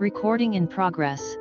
Recording in progress.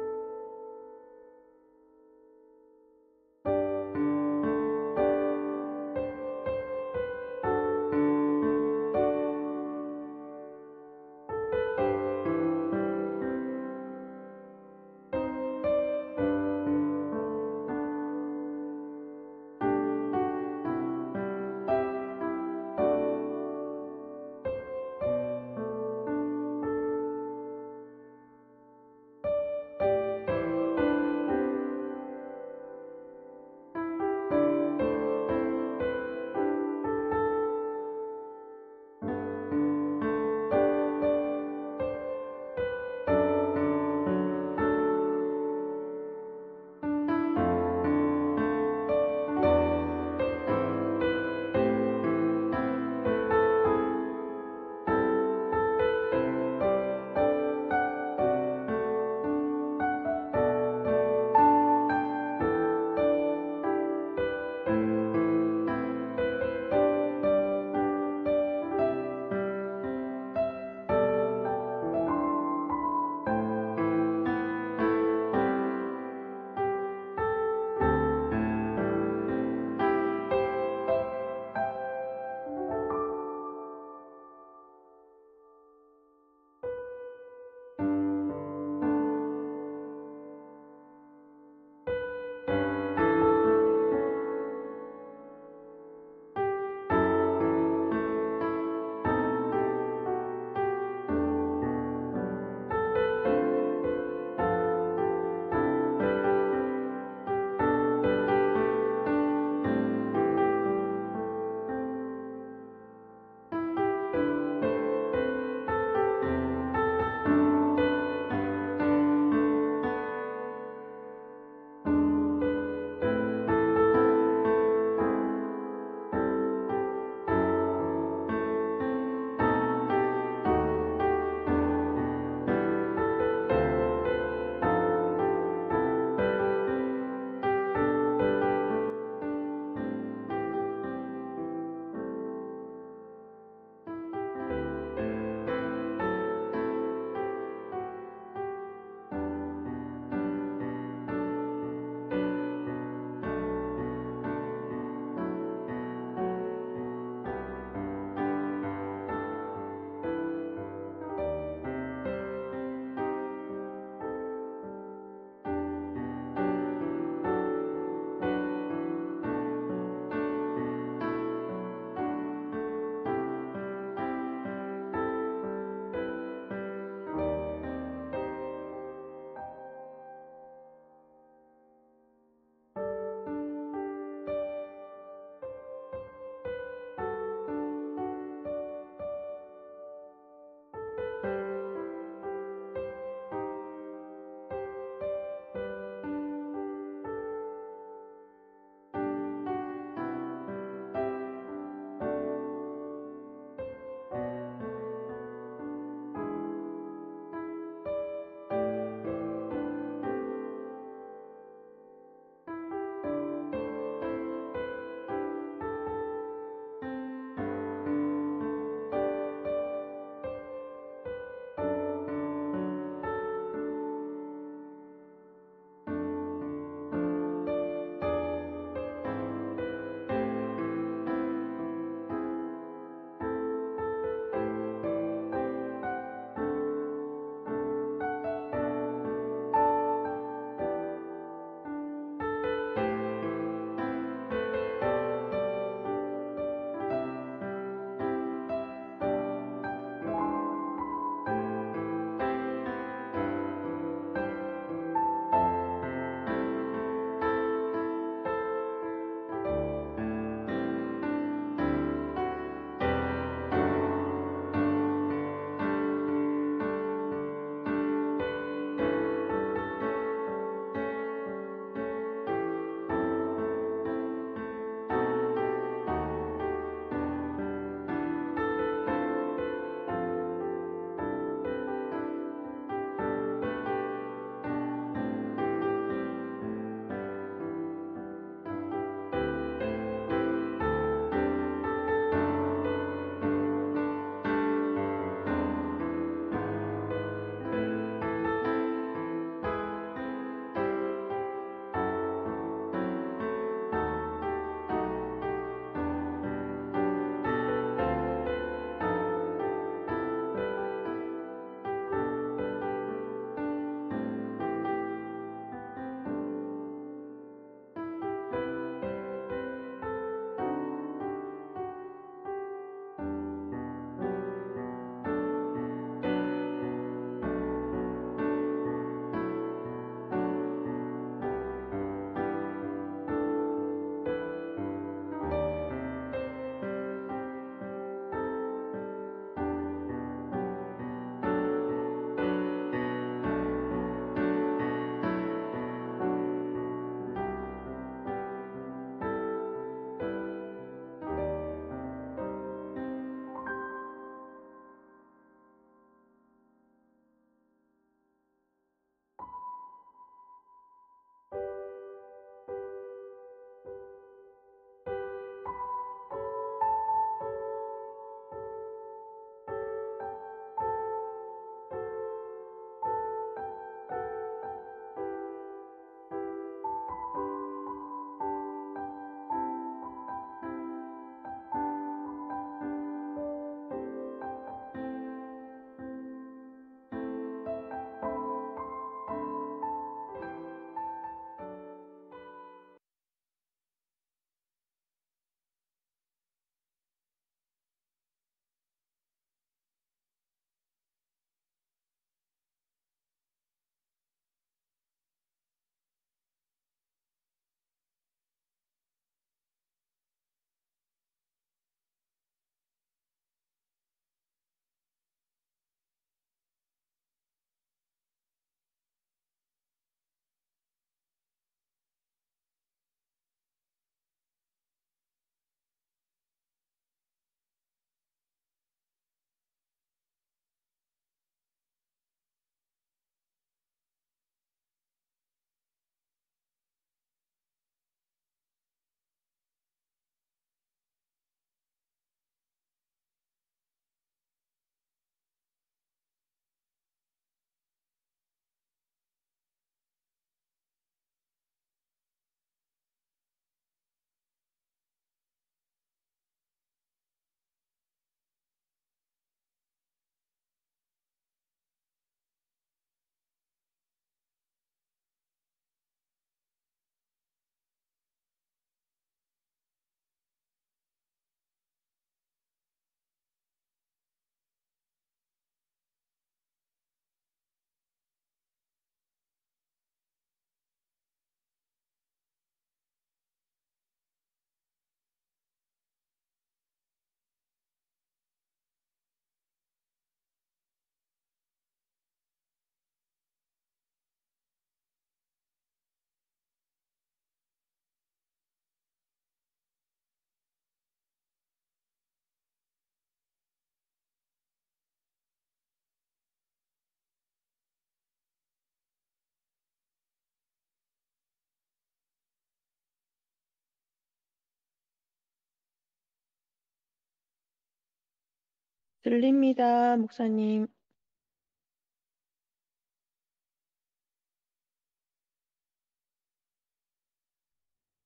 들립니다, 목사님.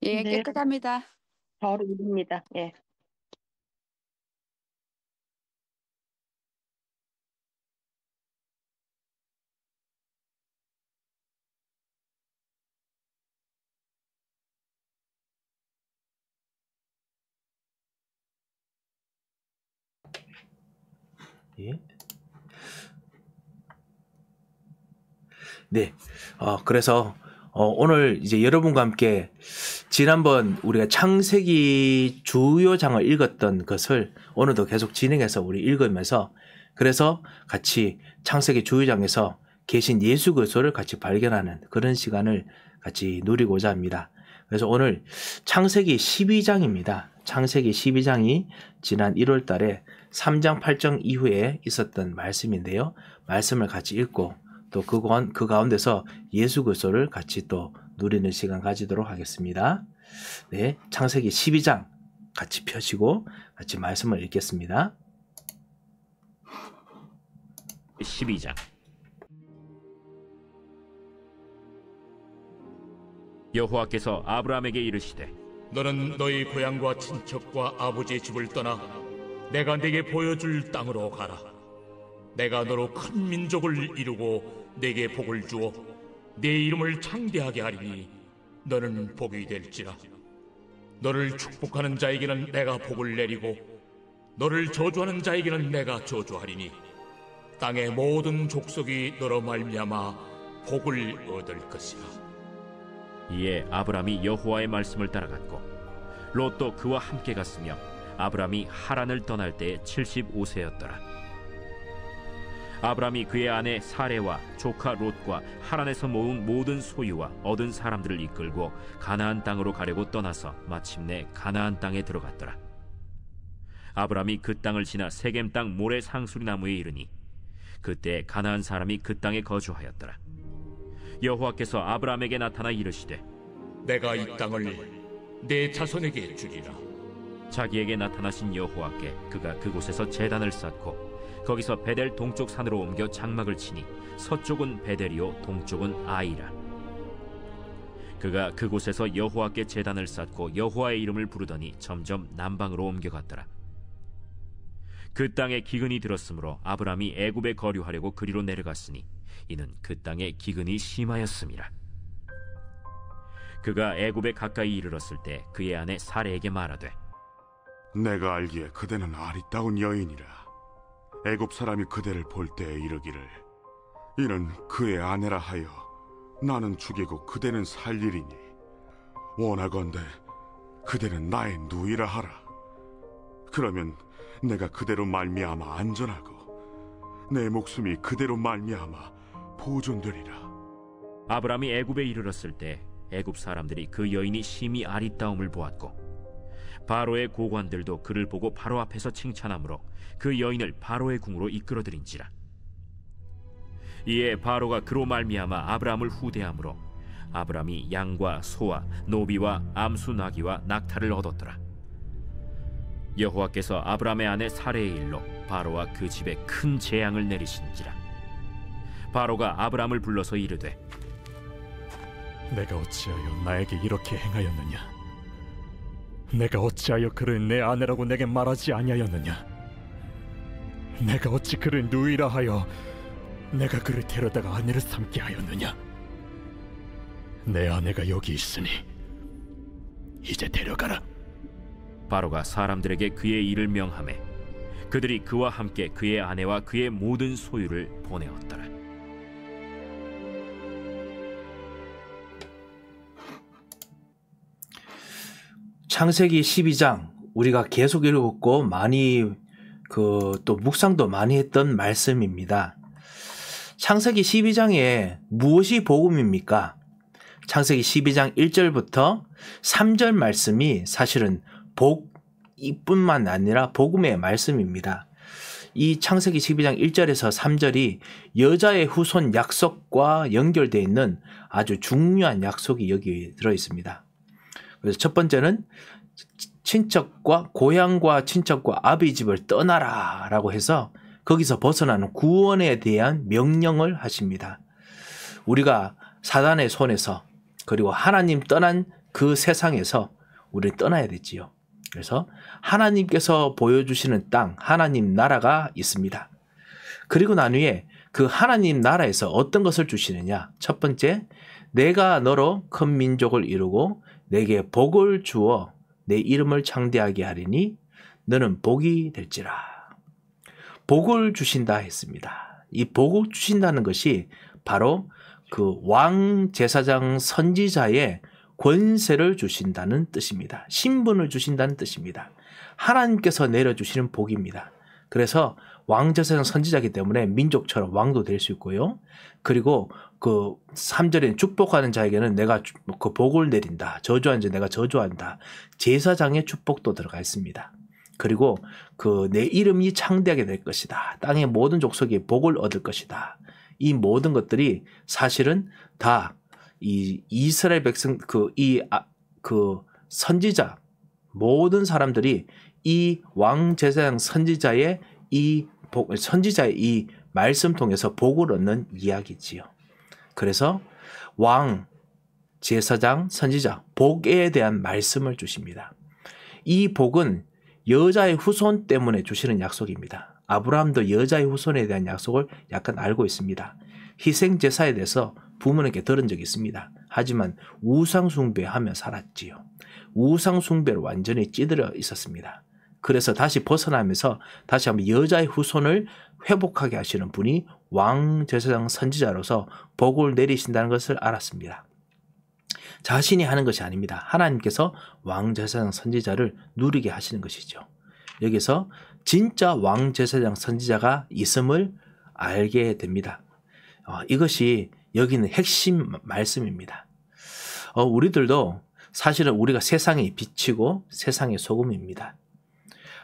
예, 네, 깨끗합니다. 잘 들립니다. 예. 예? 네. 그래서 오늘 이제 여러분과 함께 지난번 우리가 창세기 주요 장을 읽었던 것을 오늘도 계속 진행해서 우리 읽으면서 그래서 같이 창세기 주요 장에서 계신 예수 그리스도를 같이 발견하는 그런 시간을 같이 누리고자 합니다. 그래서 오늘 창세기 12장입니다. 창세기 12장이 지난 1월 달에 3장 8장 이후에 있었던 말씀인데요. 말씀을 같이 읽고 또 그 가운데서 예수 그리스도를 같이 또 누리는 시간 가지도록 하겠습니다. 네, 창세기 12장 같이 펴시고 같이 말씀을 읽겠습니다. 12장. 여호와께서 아브라함에게 이르시되 너는 너희 고향과 친척과 아버지의 집을 떠나 내가 네게 보여줄 땅으로 가라. 내가 너로 큰 민족을 이루고 네게 복을 주어 네 이름을 창대하게 하리니 너는 복이 될지라. 너를 축복하는 자에게는 내가 복을 내리고 너를 저주하는 자에게는 내가 저주하리니 땅의 모든 족속이 너로 말미암아 복을 얻을 것이라. 이에 아브라함이 여호와의 말씀을 따라갔고 롯도 그와 함께 갔으며 아브라함이 하란을 떠날 때에 75세였더라. 아브라함이 그의 아내 사레와 조카 롯과 하란에서 모은 모든 소유와 얻은 사람들을 이끌고 가나안 땅으로 가려고 떠나서 마침내 가나안 땅에 들어갔더라. 아브라함이 그 땅을 지나 세겜 땅 모래 상수리 나무에 이르니 그때 가나안 사람이 그 땅에 거주하였더라. 여호와께서 아브라함에게 나타나 이르시되 내가 이 땅을 내 자손에게 주리라. 자기에게 나타나신 여호와께 그가 그곳에서 제단을 쌓고 거기서 베델 동쪽 산으로 옮겨 장막을 치니 서쪽은 베델이요 동쪽은 아이라. 그가 그곳에서 여호와께 제단을 쌓고 여호와의 이름을 부르더니 점점 남방으로 옮겨갔더라. 그 땅에 기근이 들었으므로 아브라함이 애굽에 거류하려고 그리로 내려갔으니 이는 그 땅에 기근이 심하였음이라. 그가 애굽에 가까이 이르렀을 때 그의 아내 사레에게 말하되 내가 알기에 그대는 아리따운 여인이라. 애굽 사람이 그대를 볼 때에 이르기를 이는 그의 아내라 하여 나는 죽이고 그대는 살리리니 원하건대 그대는 나의 누이라 하라. 그러면 내가 그대로 말미암아 안전하고 내 목숨이 그대로 말미암아 보존되리라. 아브라함이 애굽에 이르렀을 때 애굽 사람들이 그 여인이 심히 아리따움을 보았고 바로의 고관들도 그를 보고 바로 앞에서 칭찬하므로 그 여인을 바로의 궁으로 이끌어들인지라. 이에 바로가 그로 말미암아 아브라함을 후대하므로 아브라함이 양과 소와 노비와 암수 나귀와 낙타를 얻었더라. 여호와께서 아브라함의 아내 사레의 일로 바로와 그 집에 큰 재앙을 내리신지라. 바로가 아브라함을 불러서 이르되 내가 어찌하여 나에게 이렇게 행하였느냐? 내가 어찌하여 그를 내 아내라고 내게 말하지 아니하였느냐? 내가 어찌 그를 누이라 하여 내가 그를 데려다가 아내를 삼게 하였느냐? 내 아내가 여기 있으니 이제 데려가라. 바로가 사람들에게 그의 일을 명하매 그들이 그와 함께 그의 아내와 그의 모든 소유를 보내었더라. 창세기 12장 우리가 계속 읽었고 많이 또 묵상도 많이 했던 말씀입니다. 창세기 12장에 무엇이 복음입니까? 창세기 12장 1절부터 3절 말씀이 사실은 복이뿐만 아니라 복음의 말씀입니다. 이 창세기 12장 1절에서 3절이 여자의 후손 약속과 연결되어 있는 아주 중요한 약속이 여기 들어 있습니다. 그래서 첫 번째는 친척과 고향과 친척과 아비 집을 떠나라 라고 해서 거기서 벗어나는 구원에 대한 명령을 하십니다. 우리가 사단의 손에서 그리고 하나님 떠난 그 세상에서 우리는 떠나야 되지요. 그래서 하나님께서 보여주시는 땅, 하나님 나라가 있습니다. 그리고 난 후에 그 하나님 나라에서 어떤 것을 주시느냐. 첫 번째, 내가 너로 큰 민족을 이루고 내게 복을 주어 내 이름을 창대하게 하리니 너는 복이 될지라. 복을 주신다 했습니다. 이 복을 주신다는 것이 바로 그 왕 제사장 선지자의 권세를 주신다는 뜻입니다. 신분을 주신다는 뜻입니다. 하나님께서 내려주시는 복입니다. 그래서 왕 제사장 선지자이기 때문에 민족처럼 왕도 될 수 있고요. 그리고 그 3절에 축복하는 자에게는 내가 그 복을 내린다. 저주한 자 내가 저주한다. 제사장의 축복도 들어가 있습니다. 그리고 그 내 이름이 창대하게 될 것이다. 땅의 모든 족속이 복을 얻을 것이다. 이 모든 것들이 사실은 다 이 이스라엘 백성 그 선지자 모든 사람들이 이 왕 제사장 선지자의 선지자의 이 말씀 통해서 복을 얻는 이야기지요. 그래서 왕 제사장 선지자 복에 대한 말씀을 주십니다. 이 복은 여자의 후손 때문에 주시는 약속입니다. 아브라함도 여자의 후손에 대한 약속을 약간 알고 있습니다. 희생 제사에 대해서 부모님께 들은 적이 있습니다. 하지만 우상 숭배하며 살았지요. 우상 숭배로 완전히 찌들어 있었습니다. 그래서 다시 벗어나면서 다시 한번 여자의 후손을 회복하게 하시는 분이 왕 제사장 선지자로서 복을 내리신다는 것을 알았습니다. 자신이 하는 것이 아닙니다. 하나님께서 왕 제사장 선지자를 누리게 하시는 것이죠. 여기서 진짜 왕 제사장 선지자가 있음을 알게 됩니다. 이것이 여기는 핵심 말씀입니다. 우리들도 사실은 우리가 세상의 빛이고 세상의 소금입니다.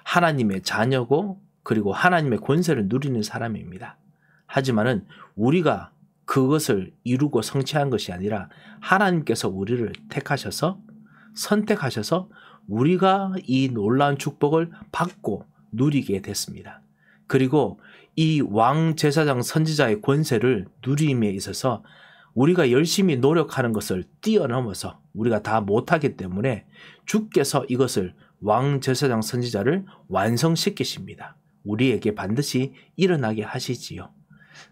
하나님의 자녀고 그리고 하나님의 권세를 누리는 사람입니다. 하지만은 우리가 그것을 이루고 성취한 것이 아니라 하나님께서 우리를 택하셔서 선택하셔서 우리가 이 놀라운 축복을 받고 누리게 됐습니다. 그리고 이 왕 제사장 선지자의 권세를 누림에 있어서 우리가 열심히 노력하는 것을 뛰어넘어서 우리가 다 못하기 때문에 주께서 이것을 왕 제사장 선지자를 완성시키십니다. 우리에게 반드시 일어나게 하시지요.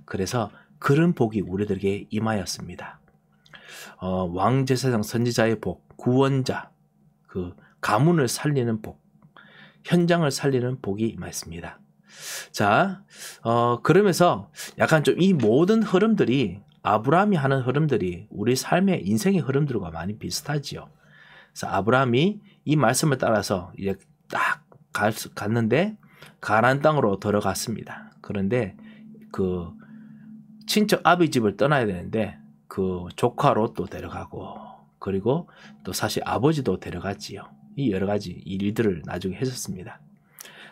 그래서 그런 복이 우리들에게 임하였습니다. 왕 제사장 선지자의 복, 구원자, 그 가문을 살리는 복, 현장을 살리는 복이 임하였습니다. 자, 그러면서 약간 좀 이 모든 흐름들이 아브라함이 하는 흐름들이 우리 삶의 인생의 흐름들과 많이 비슷하지요. 그래서 아브라함이 이 말씀을 따라서 이제 딱 갔는데 가나안 땅으로 들어갔습니다. 그런데 그 친척 아비 집을 떠나야 되는데 그 조카 롯도 데려가고 그리고 또 사실 아버지도 데려갔지요. 이 여러 가지 일들을 나중에 했었습니다.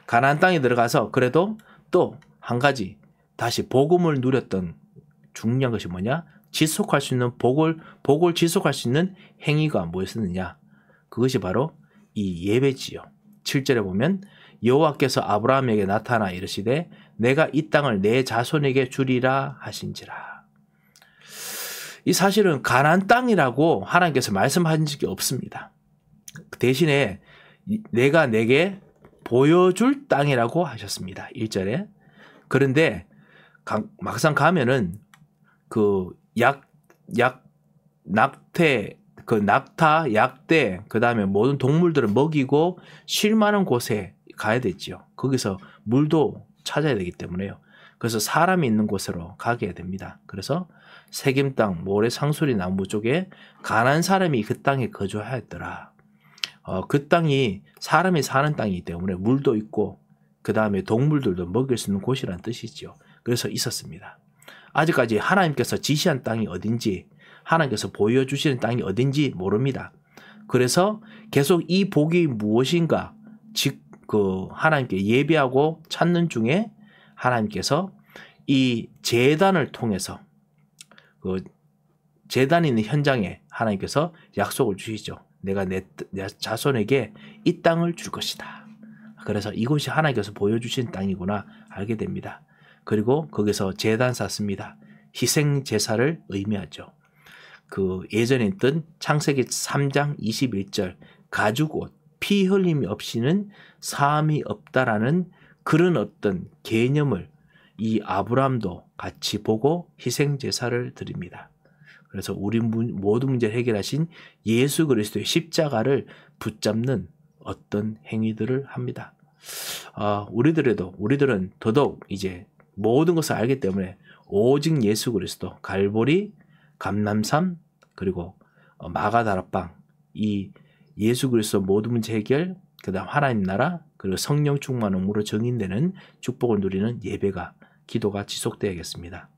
가나안 땅에 들어가서 그래도 또 한 가지 다시 복음을 누렸던 중요한 것이 뭐냐? 지속할 수 있는 복을 지속할 수 있는 행위가 무엇이었느냐? 그것이 바로 이 예배지요. 7절에 보면 여호와께서 아브라함에게 나타나 이르시되 내가 이 땅을 내 자손에게 주리라 하신지라. 이 사실은 가나안 땅이라고 하나님께서 말씀하신 적이 없습니다. 대신에 내가 내게 보여줄 땅이라고 하셨습니다. 1절에. 그런데 막상 가면은 그 낙타, 약대, 그 다음에 모든 동물들을 먹이고 쉴 만한 곳에 가야 되지요. 거기서 물도 찾아야 되기 때문에요. 그래서 사람이 있는 곳으로 가게 됩니다. 그래서 세겜 땅, 모래 상수리 나무 쪽에 가난한 사람이 그 땅에 거주하였더라. 그 땅이 사람이 사는 땅이기 때문에 물도 있고 그 다음에 동물들도 먹일 수 있는 곳이라는 뜻이죠. 그래서 있었습니다. 아직까지 하나님께서 지시한 땅이 어딘지 하나님께서 보여주시는 땅이 어딘지 모릅니다. 그래서 계속 이 복이 무엇인가 하나님께 예배하고 찾는 중에 하나님께서 이 제단을 통해서 그 제단이 있는 현장에 하나님께서 약속을 주시죠. 내가 내 자손에게 이 땅을 줄 것이다. 그래서 이곳이 하나님께서 보여주신 땅이구나 알게 됩니다. 그리고 거기서 제단 쌓습니다. 희생 제사를 의미하죠. 그 예전에 있던 창세기 3장 21절 가죽옷 피 흘림이 없이는 사함이 없다라는 그런 어떤 개념을 이 아브라함도 같이 보고 희생 제사를 드립니다. 그래서 우리 모든 문제를 해결하신 예수 그리스도의 십자가를 붙잡는 어떤 행위들을 합니다. 우리들은 더더욱 이제 모든 것을 알기 때문에 오직 예수 그리스도, 갈보리, 감람산, 그리고 마가다락방, 이 예수 그리스도 모든 문제 해결, 그 다음 하나님 나라, 그리고 성령 충만함으로 정인되는 축복을 누리는 예배가, 기도가 지속되어야겠습니다.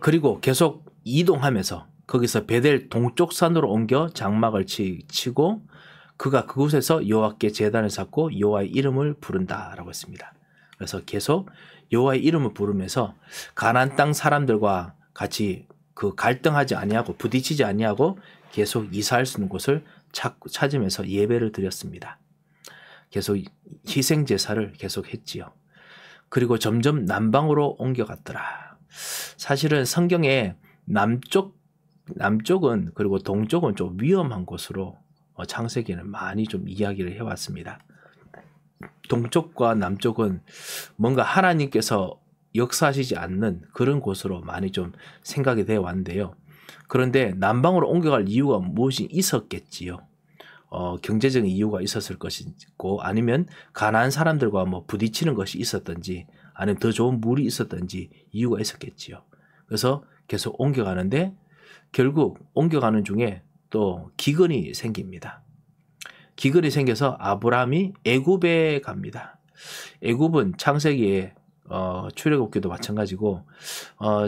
그리고 계속 이동하면서 거기서 베델 동쪽 산으로 옮겨 장막을 치고 그가 그곳에서 여호와께 제단을 쌓고 여호와의 이름을 부른다라고 했습니다. 그래서 계속 여호와의 이름을 부르면서 가나안 땅 사람들과 같이 그 갈등하지 아니하고 부딪히지 아니하고 계속 이사할 수 있는 곳을 찾으면서 예배를 드렸습니다. 계속 희생 제사를 계속 했지요. 그리고 점점 남방으로 옮겨갔더라. 사실은 성경에 남쪽은 그리고 동쪽은 좀 위험한 곳으로 창세기는 많이 좀 이야기를 해왔습니다. 동쪽과 남쪽은 뭔가 하나님께서 역사하시지 않는 그런 곳으로 많이 좀 생각이 되어 왔는데요. 그런데 남방으로 옮겨갈 이유가 무엇이 있었겠지요. 경제적인 이유가 있었을 것이고 아니면 가나안 사람들과 뭐 부딪히는 것이 있었든지 아니면 더 좋은 물이 있었든지 이유가 있었겠지요. 그래서 계속 옮겨가는데 결국 옮겨가는 중에 또 기근이 생깁니다. 기근이 생겨서 아브라함이 애굽에 갑니다. 애굽은 창세기에 출애굽기도 마찬가지고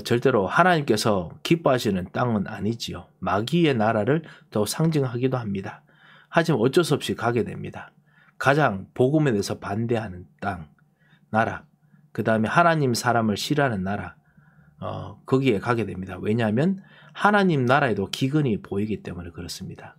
절대로 하나님께서 기뻐하시는 땅은 아니지요. 마귀의 나라를 더 상징하기도 합니다. 하지만 어쩔 수 없이 가게 됩니다. 가장 복음에 대해서 반대하는 땅, 나라, 그 다음에 하나님 사람을 싫어하는 나라, 거기에 가게 됩니다. 왜냐하면 하나님 나라에도 기근이 보이기 때문에 그렇습니다.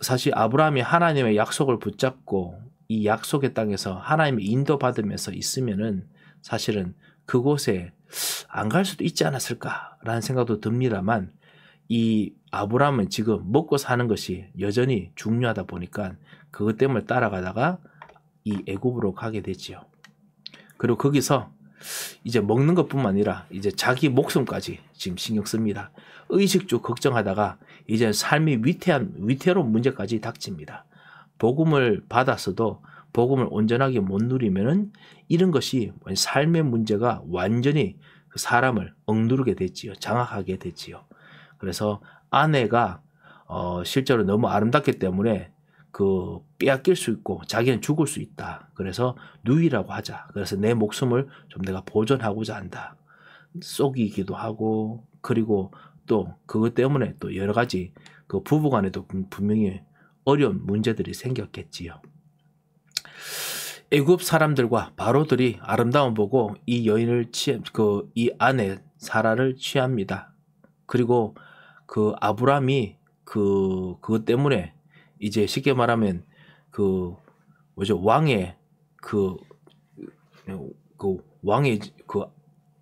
사실 아브라함이 하나님의 약속을 붙잡고 이 약속의 땅에서 하나님의 인도받으면서 있으면은 사실은 그곳에 안 갈 수도 있지 않았을까라는 생각도 듭니다만 이 아브라함은 지금 먹고 사는 것이 여전히 중요하다 보니까 그것 때문에 따라가다가 이 애굽으로 가게 되지요. 그리고 거기서 이제 먹는 것뿐만 아니라 이제 자기 목숨까지 지금 신경 씁니다. 의식주 걱정하다가 이제 삶이 위태로운 문제까지 닥칩니다. 복음을 받았어도 복음을 온전하게 못 누리면은 이런 것이 삶의 문제가 완전히 그 사람을 억누르게 됐지요. 장악하게 됐지요. 그래서 아내가 실제로 너무 아름답기 때문에 그 빼앗길 수 있고 자기는 죽을 수 있다. 그래서 누이라고 하자. 그래서 내 목숨을 좀 내가 보존하고자 한다. 속이기도 하고 그리고 또 그것 때문에 또 여러 가지 그 부부간에도 분명히 어려운 문제들이 생겼겠지요. 애굽 사람들과 바로들이 아름다움 보고 이 여인을 이 아내 사라를 취합니다. 그리고 그 아브라함이 그것 때문에 이제 쉽게 말하면 왕의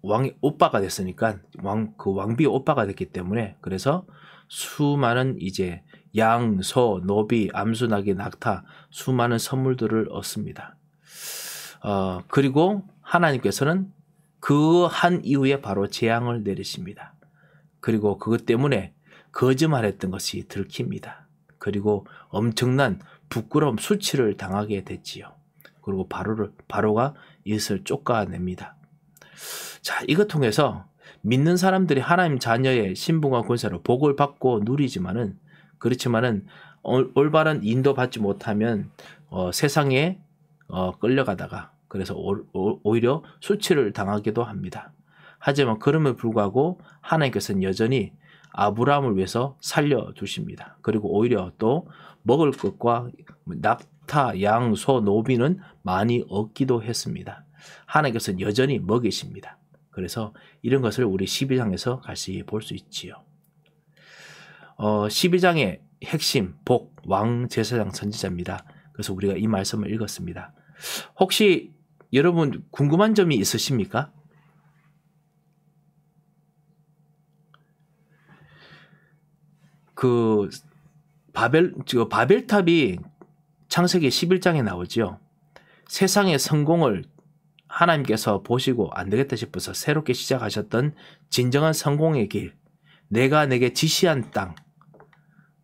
왕의 오빠가 됐으니까 왕비의 오빠가 됐기 때문에 그래서 수많은 이제 양, 소, 노비, 암수, 나귀, 낙타 수많은 선물들을 얻습니다. 그리고 하나님께서는 그 한 이후에 바로 재앙을 내리십니다. 그리고 그것 때문에 거짓말했던 것이 들킵니다. 그리고 엄청난 부끄러움, 수치를 당하게 됐지요. 그리고 바로가 이것을 쫓아냅니다. 자, 이것 통해서 믿는 사람들이 하나님 자녀의 신분과 권세로 복을 받고 누리지만은 그렇지만은 올바른 인도받지 못하면 세상에 끌려가다가 그래서 오히려 수치를 당하기도 합니다. 하지만 그럼에도 불구하고 하나님께서는 여전히 아브라함을 위해서 살려두십니다. 그리고 오히려 또 먹을 것과 낙타, 양, 소, 노비는 많이 얻기도 했습니다. 하나님께서는 여전히 먹이십니다. 그래서 이런 것을 우리 12장에서 같이 볼 수 있지요. 12장의 핵심 복, 왕, 제사장, 선지자입니다. 그래서 우리가 이 말씀을 읽었습니다. 혹시 여러분 궁금한 점이 있으십니까? 그 바벨탑이 창세기 11장에 나오죠. 세상의 성공을 하나님께서 보시고 안 되겠다 싶어서 새롭게 시작하셨던 진정한 성공의 길, 내가 내게 지시한 땅,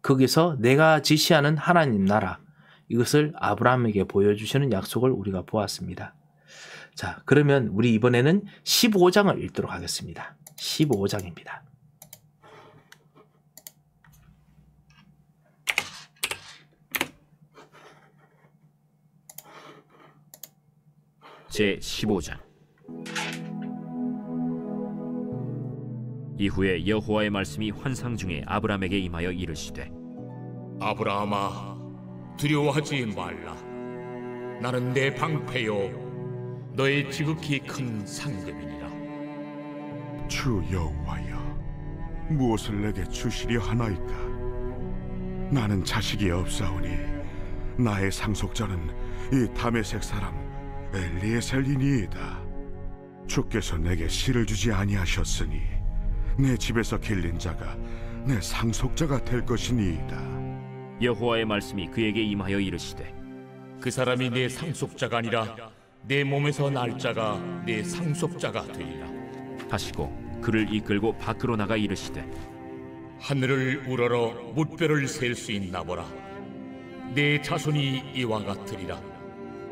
거기서 내가 지시하는 하나님 나라, 이것을 아브라함에게 보여주시는 약속을 우리가 보았습니다. 자, 그러면 우리 이번에는 15장을 읽도록 하겠습니다. 15장입니다. 제15장. 이후에 여호와의 말씀이 환상 중에 아브라함에게 임하여 이르시되 아브라함아, 두려워하지 말라. 나는 내 방패요 너의 지극히 큰 상급이니라. 주 여호와여, 무엇을 내게 주시려 하나이까? 나는 자식이 없사오니 나의 상속자는 이 다메섹 사람 엘리에셀이니이다. 주께서 내게 씨를 주지 아니하셨으니 내 집에서 길린 자가 내 상속자가 될 것이니이다. 여호와의 말씀이 그에게 임하여 이르시되 그 사람이 내 상속자가 아니라 내 몸에서 날 자가 내 상속자가 되리라 하시고 그를 이끌고 밖으로 나가 이르시되 하늘을 우러러 뭇별을 셀 수 있나 보라. 내 자손이 이와 같으리라.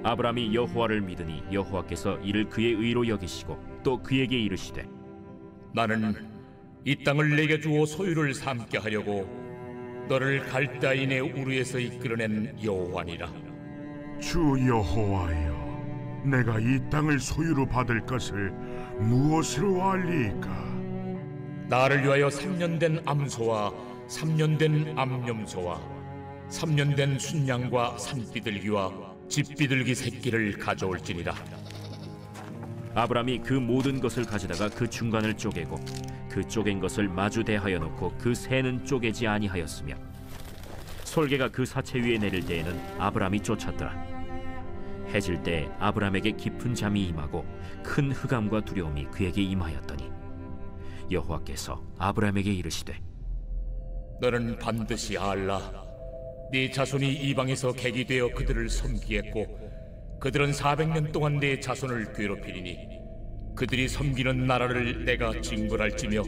아브라함이 여호와를 믿으니 여호와께서 이를 그의 의로 여기시고 또 그에게 이르시되 나는 이 땅을 내게 주어 소유를 삼게 하려고 너를 갈대아인의 우르에서 이끌어낸 여호와니라. 주 여호와여, 내가 이 땅을 소유로 받을 것을 무엇으로 알리이까? 나를 위하여 3년 된 암소와 3년 된 암염소와 3년 된 순양과 산비둘기와 집비둘기 새끼를 가져올지니라. 아브라함이 그 모든 것을 가져다가 그 중간을 쪼개고 그 쪼갠 것을 마주 대하여 놓고 그 새는 쪼개지 아니하였으며 솔개가 그 사체 위에 내릴 때에는 아브라함이 쫓았더라. 해질 때 아브라함에게 깊은 잠이 임하고 큰 흑암과 두려움이 그에게 임하였더니 여호와께서 아브라함에게 이르시되 너는 반드시 알라. 네 자손이 이방에서 객이 되어 그들을 섬기겠고 그들은 400년 동안 네 자손을 괴롭히리니 그들이 섬기는 나라를 내가 징벌할지며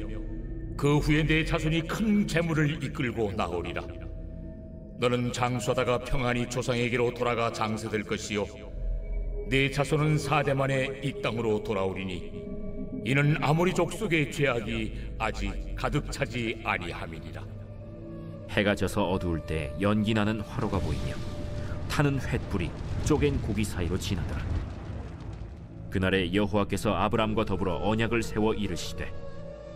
그 후에 네 자손이 큰 재물을 이끌고 나오리라. 너는 장수하다가 평안히 조상에게로 돌아가 장세될 것이요 네 자손은 4대 만에 이 땅으로 돌아오리니 이는 아모리 족속의 죄악이 아직 가득 차지 아니함이니라. 해가 져서 어두울 때 연기 나는 화로가 보이며 타는 횃불이 쪼갠 고기 사이로 지나더라. 그날에 여호와께서 아브람과 더불어 언약을 세워 이르시되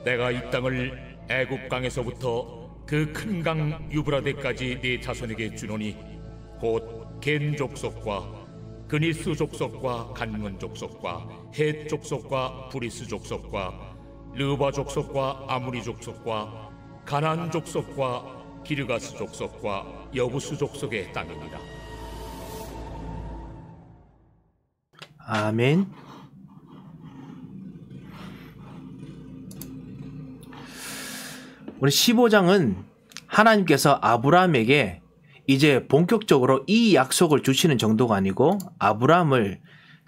내가 이 땅을 애굽 강에서부터 그 큰 강 유브라데까지 네 자손에게 주노니 곧 겐 족속과 그니스 족속과 간문 족속과 헷 족속과 브리스 족속과 르바 족속과 아무리 족속과 가나안 족속과 기르가스 족속과 여부스 족속의 땅이니라. 아멘. 우리 15장은 하나님께서 아브라함에게 이제 본격적으로 이 약속을 주시는 정도가 아니고 아브라함을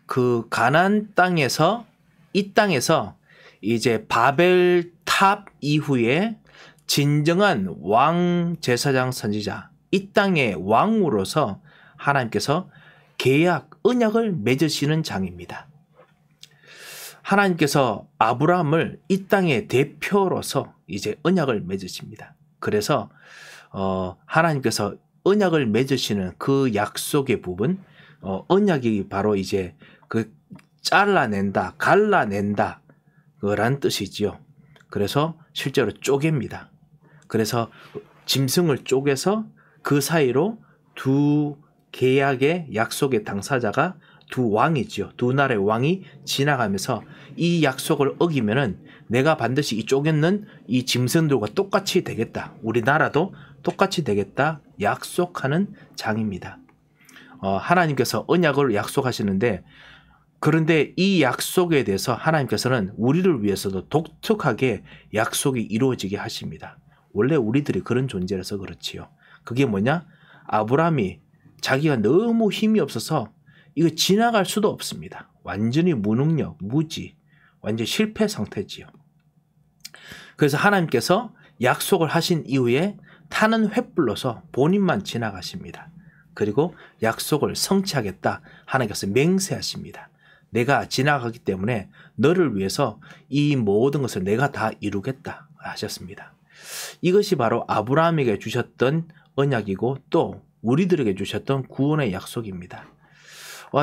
그 가나안 땅에서 이 땅에서 이제 바벨탑 이후에 진정한 왕 제사장 선지자 이 땅의 왕으로서 하나님께서 계약 언약을 맺으시는 장입니다. 하나님께서 아브라함을 이 땅의 대표로서 이제 언약을 맺으십니다. 그래서 하나님께서 언약을 맺으시는 그 약속의 부분, 언약이 바로 이제 그 잘라낸다, 갈라낸다 그란 뜻이지요. 그래서 실제로 쪼갭니다. 그래서 짐승을 쪼개서 그 사이로 두 계약의 약속의 당사자가 두 왕이지요. 두 나라의 왕이 지나가면서 이 약속을 어기면은 내가 반드시 이쪽에 있는 이 짐승들과 똑같이 되겠다. 우리나라도 똑같이 되겠다. 약속하는 장입니다. 하나님께서 언약을 약속하시는데, 그런데 이 약속에 대해서 하나님께서는 우리를 위해서도 독특하게 약속이 이루어지게 하십니다. 원래 우리들이 그런 존재라서 그렇지요. 그게 뭐냐? 아브라함이 자기가 너무 힘이 없어서 이거 지나갈 수도 없습니다. 완전히 무능력, 무지, 완전 실패 상태지요. 그래서 하나님께서 약속을 하신 이후에 타는 횃불로서 본인만 지나가십니다. 그리고 약속을 성취하겠다 하나님께서 맹세하십니다. 내가 지나가기 때문에 너를 위해서 이 모든 것을 내가 다 이루겠다 하셨습니다. 이것이 바로 아브라함에게 주셨던 언약이고 또 우리들에게 주셨던 구원의 약속입니다.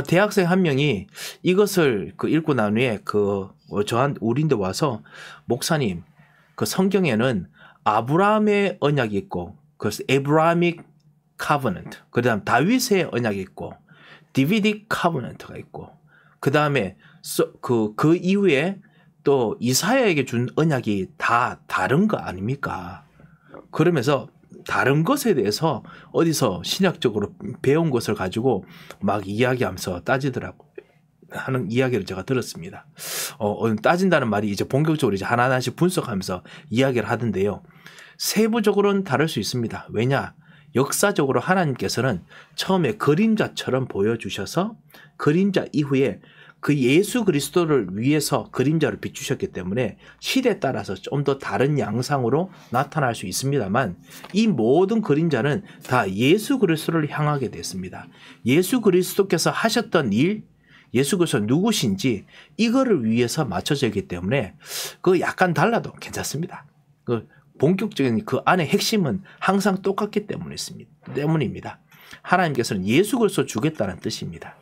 대학생 한 명이 이것을 읽고 난 후에 우리인데 와서, 목사님, 그 성경에는 아브라함의 언약이 있고, 그래서 Abrahamic Covenant, 그 다음 다윗의 언약이 있고, Davidic Covenant가 있고, 그 다음에 그 이후에 또 이사야에게 준 언약이 다 다른 거 아닙니까? 그러면서 다른 것에 대해서 어디서 신약적으로 배운 것을 가지고 막 이야기하면서 따지더라고 하는 이야기를 제가 들었습니다. 따진다는 말이 이제 본격적으로 이제 하나하나씩 분석하면서 이야기를 하던데요. 세부적으로는 다를 수 있습니다. 왜냐? 역사적으로 하나님께서는 처음에 그림자처럼 보여주셔서 그림자 이후에 그 예수 그리스도를 위해서 그림자를 비추셨기 때문에 시대에 따라서 좀 더 다른 양상으로 나타날 수 있습니다만, 이 모든 그림자는 다 예수 그리스도를 향하게 됐습니다. 예수 그리스도께서 하셨던 일, 예수 그리스도 누구신지 이거를 위해서 맞춰져 있기 때문에 약간 달라도 괜찮습니다. 본격적인 그 안의 핵심은 항상 똑같기 때문입니다. 하나님께서는 예수 그리스도 주겠다는 뜻입니다.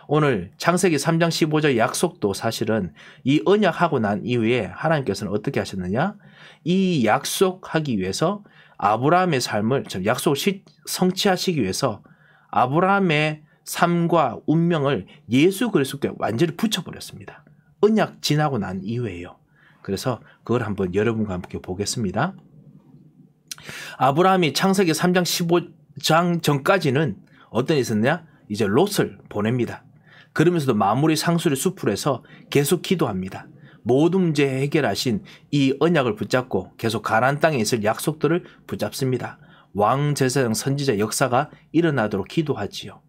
오늘 창세기 3장 15절 약속도 사실은 이 언약하고 난 이후에 하나님께서는 어떻게 하셨느냐? 이 약속하기 위해서 아브라함의 삶을, 약속을 성취하시기 위해서 아브라함의 삶과 운명을 예수 그리스도께 완전히 붙여버렸습니다. 언약 지나고 난 이후에요. 그래서 그걸 한번 여러분과 함께 보겠습니다. 아브라함이 창세기 3장 15장 전까지는 어떤 일이 있었냐? 이제 롯을 보냅니다. 그러면서도 마무리 상수리 숲을 해서 계속 기도합니다. 모든 문제 해결하신 이 언약을 붙잡고 계속 가나안 땅에 있을 약속들을 붙잡습니다. 왕, 제사장, 선지자 역사가 일어나도록 기도하지요.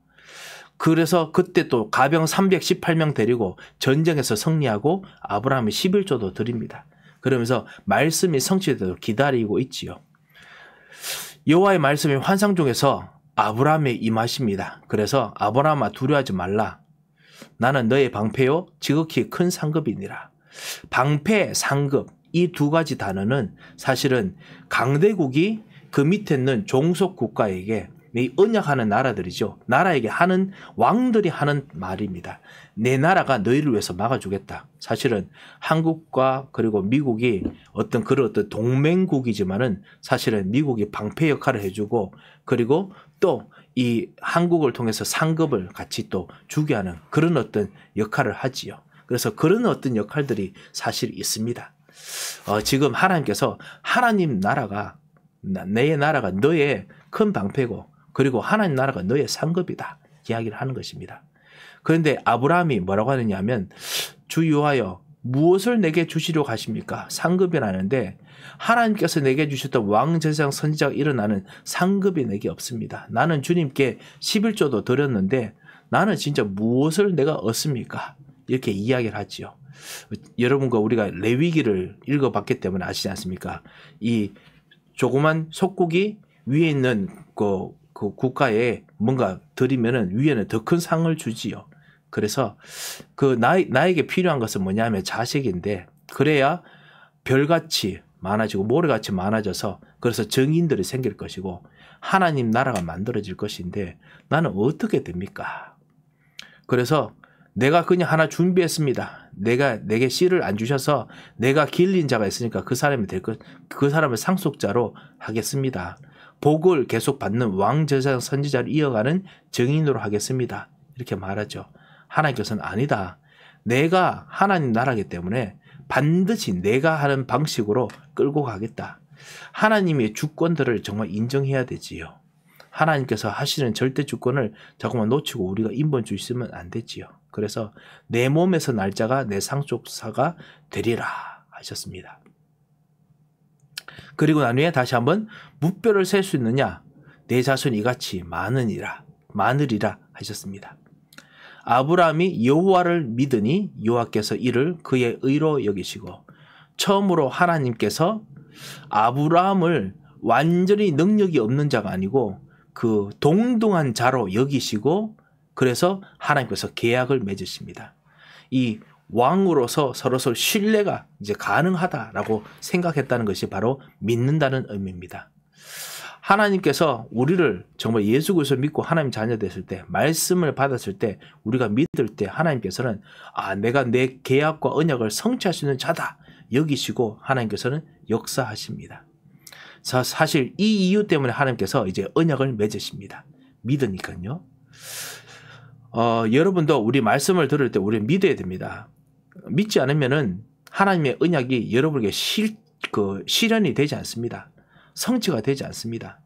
그래서 그때 또 가병 318명 데리고 전쟁에서 승리하고 아브라함이 11조도 드립니다. 그러면서 말씀이 성취되도록 기다리고 있지요. 여호와의 말씀이 환상 중에서 아브라함에 임하십니다. 그래서 아브라함아 두려워하지 말라. 나는 너의 방패요 지극히 큰 상급이니라. 방패, 상급 이 두 가지 단어는 사실은 강대국이 그 밑에 있는 종속 국가에게 이 언약하는 나라들이죠. 나라에게 하는 왕들이 하는 말입니다. 내 나라가 너희를 위해서 막아주겠다. 사실은 한국과 그리고 미국이 어떤 동맹국이지만은 사실은 미국이 방패 역할을 해주고 그리고 또 이 한국을 통해서 상급을 같이 또 주게 하는 그런 어떤 역할을 하지요. 그래서 그런 어떤 역할들이 사실 있습니다. 지금 하나님께서 하나님 나라가 내 나라가 너의 큰 방패고 그리고 하나님 나라가 너의 상급이다 이야기를 하는 것입니다. 그런데 아브라함이 뭐라고 하느냐 하면 주 여호와여 무엇을 내게 주시려고 하십니까? 상급이라는데 하나님께서 내게 주셨던 왕, 제사장, 선지자가 일어나는 상급이 내게 없습니다. 나는 주님께 11조도 드렸는데 나는 진짜 무엇을 내가 얻습니까? 이렇게 이야기를 하지요. 여러분과 우리가 레위기를 읽어봤기 때문에 아시지 않습니까? 이 조그만 속국이 위에 있는 그 국가에 뭔가 드리면은 위에는 더 큰 상을 주지요. 그래서 나에게 필요한 것은 뭐냐면 자식인데 그래야 별같이 많아지고 모래같이 많아져서 그래서 정인들이 생길 것이고 하나님 나라가 만들어질 것인데 나는 어떻게 됩니까? 그래서 내가 그냥 하나 준비했습니다. 내게 씨를 안 주셔서 내가 길린 자가 있으니까 그 사람이 그 사람을 상속자로 하겠습니다. 복을 계속 받는 왕, 제사장, 선지자를 이어가는 정인으로 하겠습니다. 이렇게 말하죠. 하나님께서는 아니다. 내가 하나님 나라이기 때문에 반드시 내가 하는 방식으로 끌고 가겠다. 하나님의 주권들을 정말 인정해야 되지요. 하나님께서 하시는 절대 주권을 자꾸만 놓치고 우리가 인본주 있으면 안 되지요. 그래서 내 몸에서 날짜가 내 상속사가 되리라 하셨습니다. 그리고 나중에 다시 한번 무뼈를 셀 수 있느냐? 내 자손이 이같이 많으리라 하셨습니다. 아브라함이 여호와를 믿으니 여호와께서 이를 그의 의로 여기시고, 처음으로 하나님께서 아브라함을 완전히 능력이 없는 자가 아니고 그 동등한 자로 여기시고, 그래서 하나님께서 계약을 맺으십니다. 이 왕으로서 서로서로 신뢰가 이제 가능하다라고 생각했다는 것이 바로 믿는다는 의미입니다. 하나님께서 우리를 정말 예수 그리스도를 믿고 하나님 자녀 됐을 때, 말씀을 받았을 때, 우리가 믿을 때 하나님께서는 내가 내 계약과 언약을 성취할 수 있는 자다 여기시고 하나님께서는 역사하십니다. 사실 이 이유 때문에 하나님께서 이제 언약을 맺으십니다. 믿으니까요. 여러분도 우리 말씀을 들을 때 우리 믿어야 됩니다. 믿지 않으면은 하나님의 언약이 여러분에게 실현이 되지 않습니다. 성취가 되지 않습니다.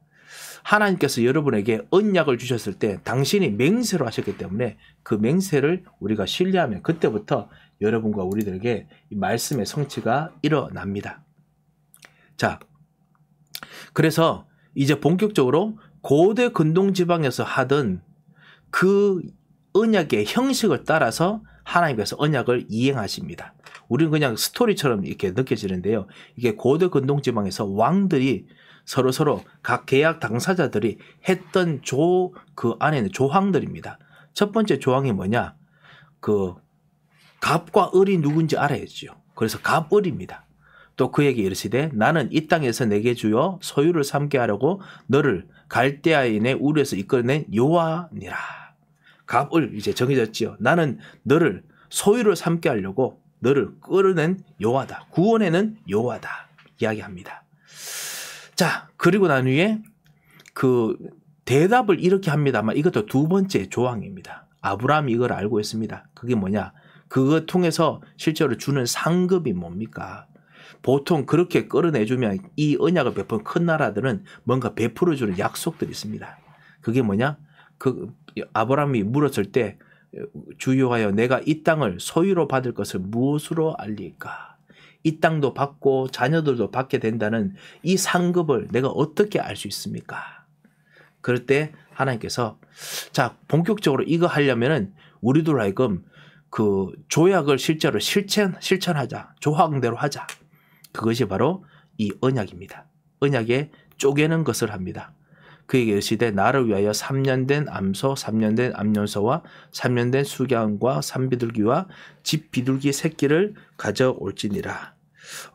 하나님께서 여러분에게 언약을 주셨을 때 당신이 맹세로 하셨기 때문에 그 맹세를 우리가 신뢰하면 그때부터 여러분과 우리들에게 이 말씀의 성취가 일어납니다. 자, 그래서 이제 본격적으로 고대 근동지방에서 하던 그 언약의 형식을 따라서 하나님께서 언약을 이행하십니다. 우리는 그냥 스토리처럼 이렇게 느껴지는데요. 이게 고대 근동지방에서 왕들이 서로 각 계약 당사자들이 했던 그 안에는 조항들입니다. 첫 번째 조항이 뭐냐? 그 갑과 을이 누군지 알아야죠. 그래서 갑을입니다. 또 그에게 이르시되 나는 이 땅에서 내게 주어 소유를 삼게 하려고 너를 갈대아인의 우르에서 이끌어낸 여호와니라. 갑을 이제 정해졌지요. 나는 너를 소유를 삼게 하려고 너를 끌어낸 여호와다. 구원에는 여호와다 이야기합니다. 자, 그리고 난 후에 그 대답을 이렇게 합니다만 이것도 두 번째 조항입니다. 아브라함이 이걸 알고 있습니다. 그게 뭐냐? 그거 통해서 실제로 주는 상급이 뭡니까? 보통 그렇게 끌어내주면 이 언약을 베푼 큰 나라들은 뭔가 베풀어주는 약속들이 있습니다. 그게 뭐냐? 그 아브라함이 물었을 때 주여하여 내가 이 땅을 소유로 받을 것을 무엇으로 알리까? 이 땅도 받고 자녀들도 받게 된다는 이 상급을 내가 어떻게 알 수 있습니까? 그럴 때 하나님께서 자, 본격적으로 이거 하려면은 우리들 하여금 그 조약을 실제로 실천하자. 조항대로 하자. 그것이 바로 이 언약입니다. 언약에 쪼개는 것을 합니다. 그에게 이르시되 나를 위하여 3년 된 암소, 3년 된 암염소와 3년 된 수양과 산비둘기와 집 비둘기 새끼를 가져올지니라.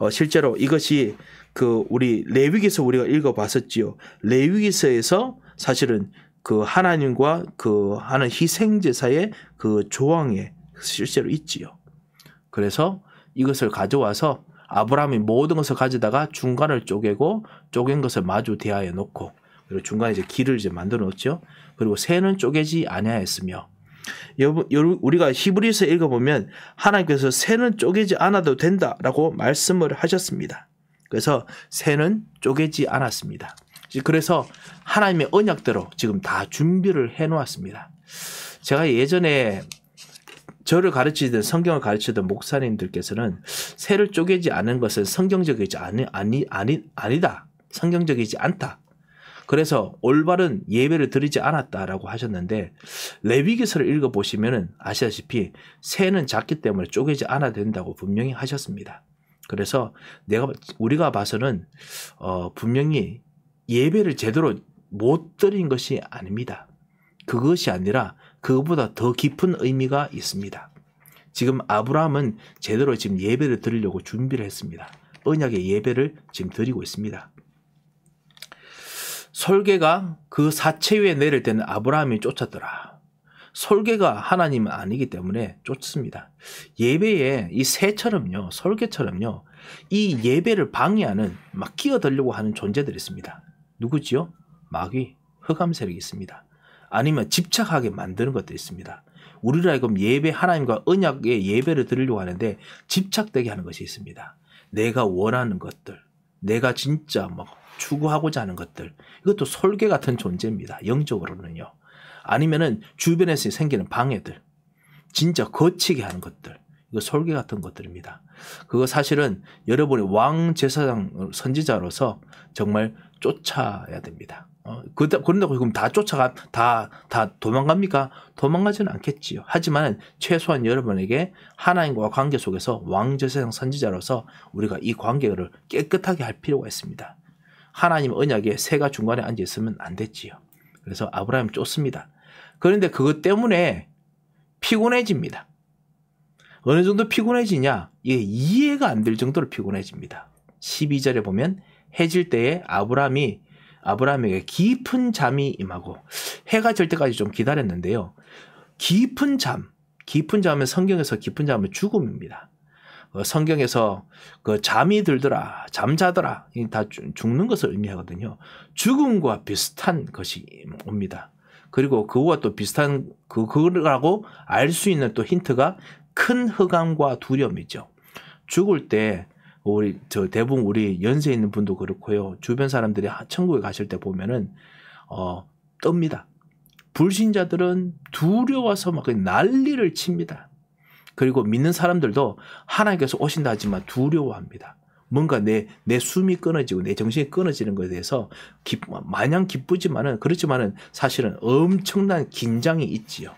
실제로 이것이 그 우리 레위기서 우리가 읽어봤었지요. 레위기서에서 사실은 그 하나님과 그 하는 희생제사의 그 조항에 실제로 있지요. 그래서 이것을 가져와서 아브라함이 모든 것을 가져다가 중간을 쪼개고 쪼갠 것을 마주 대하여 놓고 그리고 중간에 이제 길을 이제 만들어 놓죠. 그리고 새는 쪼개지 아니하였으며 우리가 히브리서 읽어보면 하나님께서 새는 쪼개지 않아도 된다라고 말씀을 하셨습니다. 그래서 새는 쪼개지 않았습니다. 그래서 하나님의 언약대로 지금 다 준비를 해놓았습니다. 제가 예전에 저를 가르치던 성경을 가르치던 목사님들께서는 새를 쪼개지 않은 것은 성경적이지 아니다. 성경적이지 않다. 그래서 올바른 예배를 드리지 않았다라고 하셨는데 레위기서를 읽어보시면 아시다시피 새는 작기 때문에 쪼개지 않아야 된다고 분명히 하셨습니다. 그래서 우리가 봐서는 분명히 예배를 제대로 못 드린 것이 아닙니다. 그것이 아니라 그것보다 더 깊은 의미가 있습니다. 지금 아브라함은 제대로 지금 예배를 드리려고 준비를 했습니다. 언약의 예배를 지금 드리고 있습니다. 솔개가 그 사체 위에 내릴 때는 아브라함이 쫓았더라. 솔개가 하나님은 아니기 때문에 쫓습니다. 예배에 이 새처럼요, 솔개처럼요, 이 예배를 방해하는 막 끼어들려고 하는 존재들이 있습니다. 누구지요? 마귀, 흑암 세력이 있습니다. 아니면 집착하게 만드는 것도 있습니다. 우리로 하여금 예배, 하나님과 언약의 예배를 드리려고 하는데 집착되게 하는 것이 있습니다. 내가 원하는 것들, 내가 진짜 막 추구하고자 하는 것들, 이것도 솔개 같은 존재입니다. 영적으로는요. 아니면은 주변에서 생기는 방해들, 진짜 거치게 하는 것들, 이거 솔개 같은 것들입니다. 그거 사실은 여러분이 왕 제사장 선지자로서 정말 쫓아야 됩니다. 그런다고 그럼 다 다 도망갑니까? 도망가지는 않겠지요. 하지만 최소한 여러분에게 하나님과 관계 속에서 왕 제사장 선지자로서 우리가 이 관계를 깨끗하게 할 필요가 있습니다. 하나님 언약에 새가 중간에 앉아 있으면 안 됐지요. 그래서 아브라함이 쫓습니다. 그런데 그것 때문에 피곤해집니다. 어느 정도 피곤해지냐? 이게 이해가 안 될 정도로 피곤해집니다. 12절에 보면 해질 때에 아브라함에게 깊은 잠이 임하고, 해가 질 때까지 좀 기다렸는데요. 깊은 잠은 성경에서 깊은 잠은 죽음입니다. 성경에서 그 잠이 들더라, 잠자더라, 다 죽는 것을 의미하거든요. 죽음과 비슷한 것이 옵니다. 그리고 그거와 또 비슷한 그거라고 알 수 있는 또 힌트가 큰 흑암과 두려움이죠. 죽을 때 대부분 우리 연세 있는 분도 그렇고요. 주변 사람들이 천국에 가실 때 보면은 떱니다. 불신자들은 두려워서 막 난리를 칩니다. 그리고 믿는 사람들도 하나님께서 오신다 하지만 두려워합니다. 뭔가 내 숨이 끊어지고 내 정신이 끊어지는 것에 대해서 마냥 그렇지만은 사실은 엄청난 긴장이 있지요.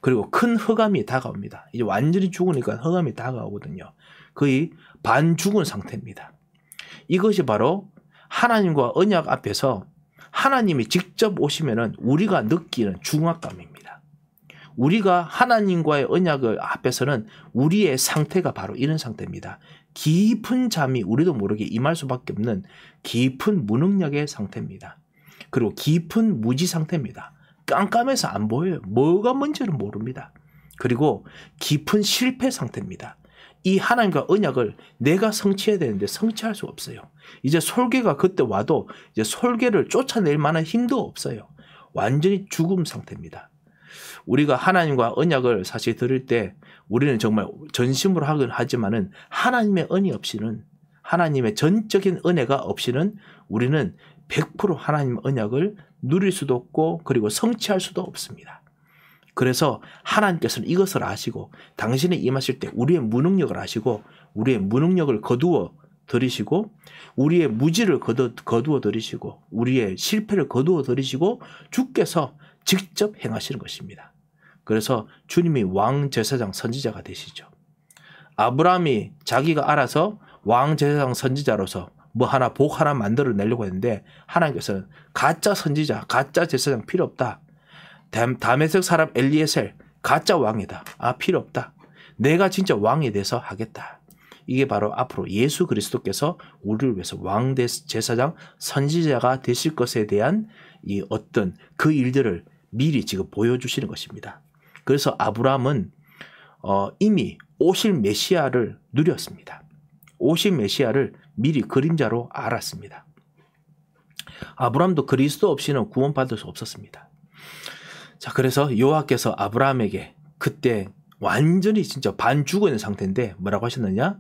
그리고 큰 흑암이 다가옵니다. 이제 완전히 죽으니까 흑암이 다가오거든요. 거의 반 죽은 상태입니다. 이것이 바로 하나님과 언약 앞에서 하나님이 직접 오시면은 우리가 느끼는 중압감입니다. 우리가 하나님과의 언약을 앞에서는 우리의 상태가 바로 이런 상태입니다. 깊은 잠이 우리도 모르게 임할 수밖에 없는 깊은 무능력의 상태입니다. 그리고 깊은 무지 상태입니다. 깜깜해서 안 보여요. 뭐가 뭔지를 모릅니다. 그리고 깊은 실패 상태입니다. 이 하나님과 언약을 내가 성취해야 되는데 성취할 수 없어요. 이제 솔개가 그때 와도 이제 솔개를 쫓아낼 만한 힘도 없어요. 완전히 죽음 상태입니다. 우리가 하나님과 언약을 사실 들을 때 우리는 정말 전심으로 하긴 하지만은 하나님의 은혜 없이는, 하나님의 전적인 은혜가 없이는 우리는 100% 하나님의 언약을 누릴 수도 없고 그리고 성취할 수도 없습니다. 그래서 하나님께서는 이것을 아시고 당신이 임하실 때 우리의 무능력을 아시고 우리의 무능력을 거두어 들이시고 우리의 무지를 거두어 들이시고 우리의 실패를 거두어 들이시고 주께서 직접 행하시는 것입니다. 그래서 주님이 왕 제사장 선지자가 되시죠. 아브라함이 자기가 알아서 왕 제사장 선지자로서 복 하나 만들어내려고 했는데 하나님께서는 가짜 선지자, 가짜 제사장 필요 없다. 다메섹 사람 엘리에셀 가짜 왕이다. 필요 없다. 내가 진짜 왕이 돼서 하겠다. 이게 바로 앞으로 예수 그리스도께서 우리를 위해서 왕 제사장 선지자가 되실 것에 대한 이 어떤 그 일들을 미리 지금 보여주시는 것입니다. 그래서 아브라함은 이미 오실 메시아를 누렸습니다. 오실 메시아를 미리 그림자로 알았습니다. 아브라함도 그리스도 없이는 구원받을 수 없었습니다. 자, 그래서 여호와께서 아브라함에게 그때 완전히 진짜 반 죽어 있는 상태인데 뭐라고 하셨느냐?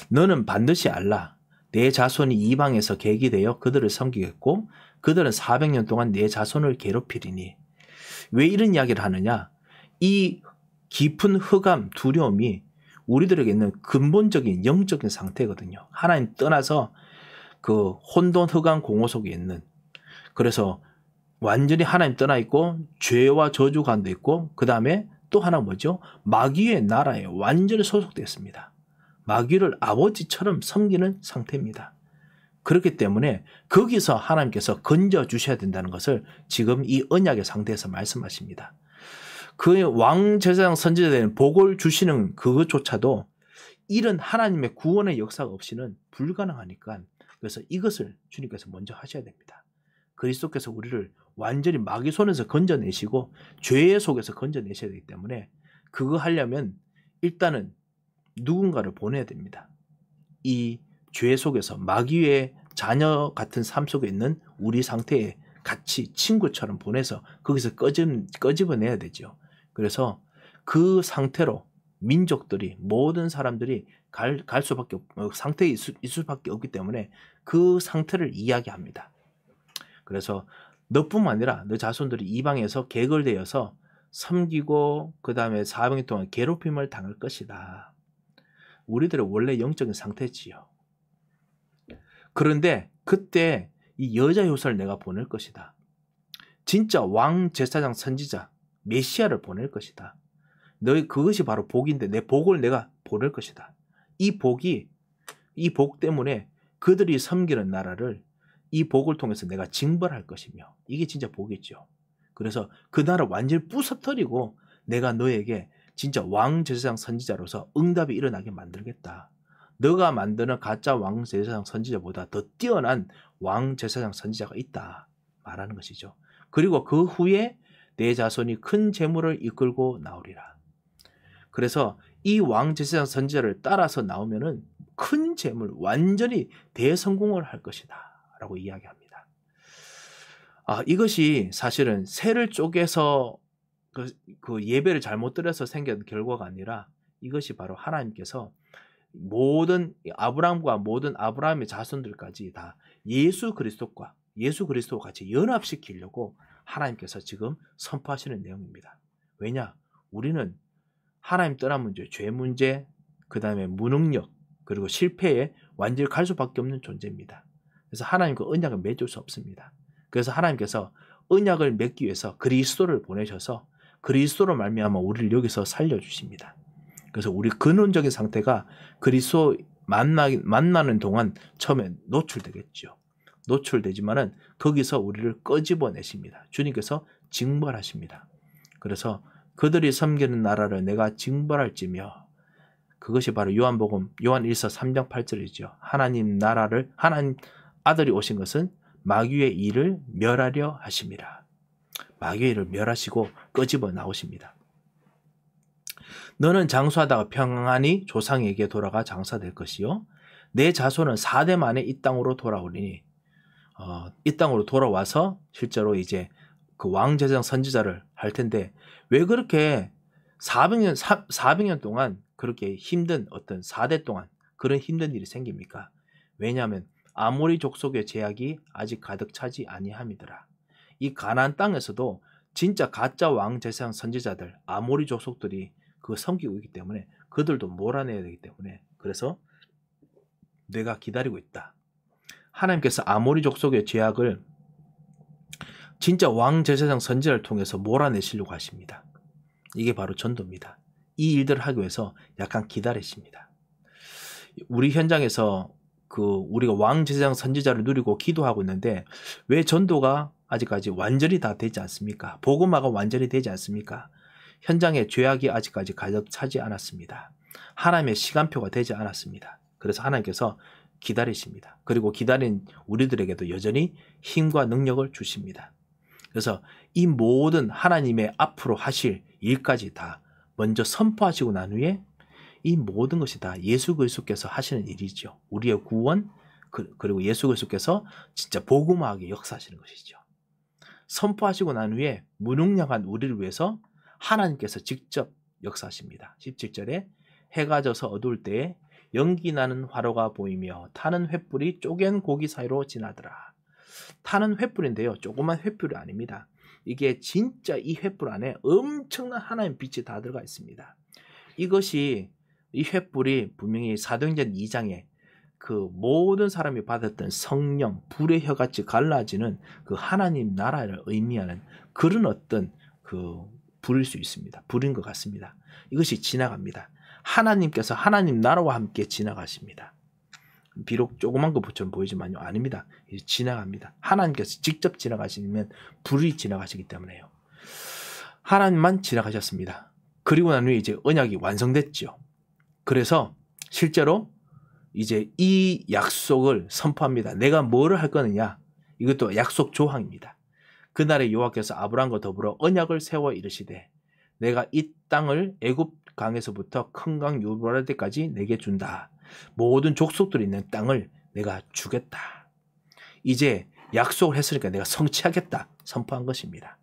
너는 반드시 알라. 내 자손이 이방에서 계기되어 그들을 섬기겠고 그들은 400년 동안 내 자손을 괴롭히리니. 왜 이런 이야기를 하느냐? 이 깊은 흑암, 두려움이 우리들에게 있는 근본적인 영적인 상태거든요. 하나님 떠나서 그 혼돈, 흑암, 공허 속에 있는, 그래서 완전히 하나님 떠나 있고 죄와 저주 가운데 있고 그 다음에 또 하나 뭐죠? 마귀의 나라에 완전히 소속됐습니다. 마귀를 아버지처럼 섬기는 상태입니다. 그렇기 때문에 거기서 하나님께서 건져 주셔야 된다는 것을 지금 이 언약의 상태에서 말씀하십니다. 그 왕 제사장 선지자들은 복을 주시는 그것조차도 이런 하나님의 구원의 역사가 없이는 불가능하니까, 그래서 이것을 주님께서 먼저 하셔야 됩니다. 그리스도께서 우리를 완전히 마귀 손에서 건져내시고 죄의 속에서 건져내셔야 되기 때문에 그거 하려면 일단은 누군가를 보내야 됩니다. 이 죄 속에서 마귀의 자녀 같은 삶 속에 있는 우리 상태에 같이 친구처럼 보내서 거기서 꺼집어내야 되죠. 그래서 그 상태로 민족들이 모든 사람들이 갈 수밖에 상태에 있을 수밖에 없기 때문에 그 상태를 이야기합니다. 그래서 너뿐만 아니라 너 자손들이 이방에서 개걸되어서 섬기고 그 다음에 400년 동안 괴롭힘을 당할 것이다. 우리들의 원래 영적인 상태지요. 그런데 그때 이 여자 요소를 내가 보낼 것이다. 진짜 왕 제사장 선지자 메시아를 보낼 것이다. 너희 그것이 바로 복인데 내 복을 내가 보낼 것이다. 이 복 때문에 그들이 섬기는 나라를 이 복을 통해서 내가 징벌할 것이며 이게 진짜 복이죠. 그래서 그 나라 완전히 부서뜨리고 내가 너에게 진짜 왕 제사장 선지자로서 응답이 일어나게 만들겠다. 너가 만드는 가짜 왕 제사장 선지자보다 더 뛰어난 왕 제사장 선지자가 있다 말하는 것이죠. 그리고 그 후에 내 자손이 큰 재물을 이끌고 나오리라. 그래서 이 왕 제사장 선지자를 따라서 나오면은 큰 재물, 완전히 대성공을 할 것이다 라고 이야기합니다. 이것이 사실은 새를 쪼개서 그 예배를 잘못 드려서 생긴 결과가 아니라 이것이 바로 하나님께서 모든 아브라함과 모든 아브라함의 자손들까지 다 예수 그리스도와 같이 연합시키려고 하나님께서 지금 선포하시는 내용입니다. 왜냐? 우리는 하나님 떠난 문제, 죄 문제, 그 다음에 무능력, 그리고 실패에 완전히 갈 수밖에 없는 존재입니다. 그래서 하나님과 언약을 맺을 수 없습니다. 그래서 하나님께서 언약을 맺기 위해서 그리스도를 보내셔서 그리스도로 말미암아 우리를 여기서 살려주십니다. 그래서 우리 근원적인 상태가 그리스도 만나는 동안 처음에 노출되겠죠. 노출되지만은 거기서 우리를 끄집어내십니다. 주님께서 징벌하십니다. 그래서 그들이 섬기는 나라를 내가 징벌할지며 그것이 바로 요한복음 요한 1서 3장 8절이죠. 하나님 아들이 오신 것은 마귀의 일을 멸하려 하심이라. 마귀의 일을 멸하시고 끄집어 나오십니다. 너는 장수하다가 평안히 조상에게 돌아가 장사될 것이요 내 자손은 4대 만에 이 땅으로 돌아오리니 이 땅으로 돌아와서 실제로 이제 그 왕제사장 선지자를 할 텐데 왜 그렇게 400년 동안 그렇게 힘든 어떤 4대 동안 그런 힘든 일이 생깁니까? 왜냐하면 아모리 족속의 제약이 아직 가득 차지 아니함이더라. 이 가나안 땅에서도 진짜 가짜 왕 제사장 선지자들 아모리 족속들이 그거 섬기고 있기 때문에 그들도 몰아내야 되기 때문에 그래서 내가 기다리고 있다. 하나님께서 아모리 족속의 죄악을 진짜 왕 제사장 선지자를 통해서 몰아내시려고 하십니다. 이게 바로 전도입니다. 이 일들을 하기 위해서 약간 기다리십니다. 우리 현장에서 우리가 왕 제사장 선지자를 누리고 기도하고 있는데 왜 전도가 아직까지 완전히 다 되지 않습니까? 복음화가 완전히 되지 않습니까? 현장에 죄악이 아직까지 가득 차지 않았습니다. 하나님의 시간표가 되지 않았습니다. 그래서 하나님께서 기다리십니다. 그리고 기다린 우리들에게도 여전히 힘과 능력을 주십니다. 그래서 이 모든 하나님의 앞으로 하실 일까지 다 먼저 선포하시고 난 후에 이 모든 것이 다 예수 그리스도께서 하시는 일이죠. 우리의 구원 그리고 예수 그리스도께서 진짜 복음화하게 역사하시는 것이죠. 선포하시고 난 후에 무능력한 우리를 위해서 하나님께서 직접 역사하십니다. 17절에 해가 져서 어두울 때에 연기 나는 화로가 보이며 타는 횃불이 쪼갠 고기 사이로 지나더라. 타는 횃불인데요. 조그만 횃불이 아닙니다. 이게 진짜 이 횃불 안에 엄청난 하나님의 빛이 다 들어가 있습니다. 이 횃불이 분명히 사도행전 2장에 그 모든 사람이 받았던 성령, 불의 혀같이 갈라지는 그 하나님 나라를 의미하는 그런 어떤 불일 수 있습니다. 불인 것 같습니다. 이것이 지나갑니다. 하나님께서 하나님 나라와 함께 지나가십니다. 비록 조그만 것처럼 보이지만요. 아닙니다. 지나갑니다. 하나님께서 직접 지나가시면 불이 지나가시기 때문에요. 하나님만 지나가셨습니다. 그리고 난 후에 이제 언약이 완성됐죠. 그래서 실제로 이제 이 약속을 선포합니다. 내가 뭐를 할 거느냐? 이것도 약속 조항입니다. 그날에 여호와께서 아브라함과 더불어 언약을 세워 이르시되 내가 이 땅을 애굽 강에서부터 큰 강 유브라데까지 내게 준다. 모든 족속들이 있는 땅을 내가 주겠다. 이제 약속을 했으니까 내가 성취하겠다. 선포한 것입니다.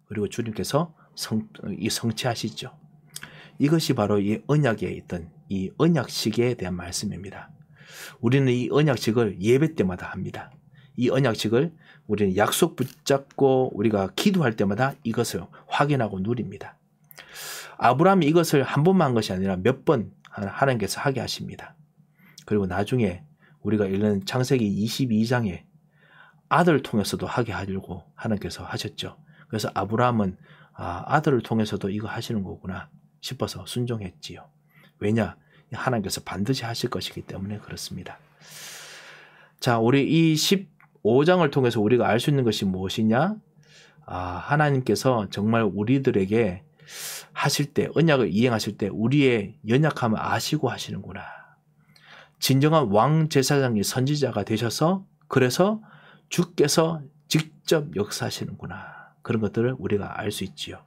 그리고 주님께서 성취하시죠. 이것이 바로 이 언약에 있던 이 언약식에 대한 말씀입니다. 우리는 이 언약식을 예배 때마다 합니다. 이 언약식을 우리는 약속 붙잡고 우리가 기도할 때마다 이것을 확인하고 누립니다. 아브라함이 이것을 한 번만 한 것이 아니라 몇 번 하나님께서 하게 하십니다. 그리고 나중에 우리가 읽는 창세기 22장에 아들을 통해서도 하게 하려고 하나님께서 하셨죠. 그래서 아브라함은 아들을 통해서도 이거 하시는 거구나 싶어서 순종했지요. 왜냐? 하나님께서 반드시 하실 것이기 때문에 그렇습니다. 자, 우리 이 15장을 통해서 우리가 알 수 있는 것이 무엇이냐? 하나님께서 정말 우리들에게 하실 때, 언약을 이행하실 때 우리의 연약함을 아시고 하시는구나. 진정한 왕 제사장이 선지자가 되셔서 그래서 주께서 직접 역사하시는구나. 그런 것들을 우리가 알 수 있지요.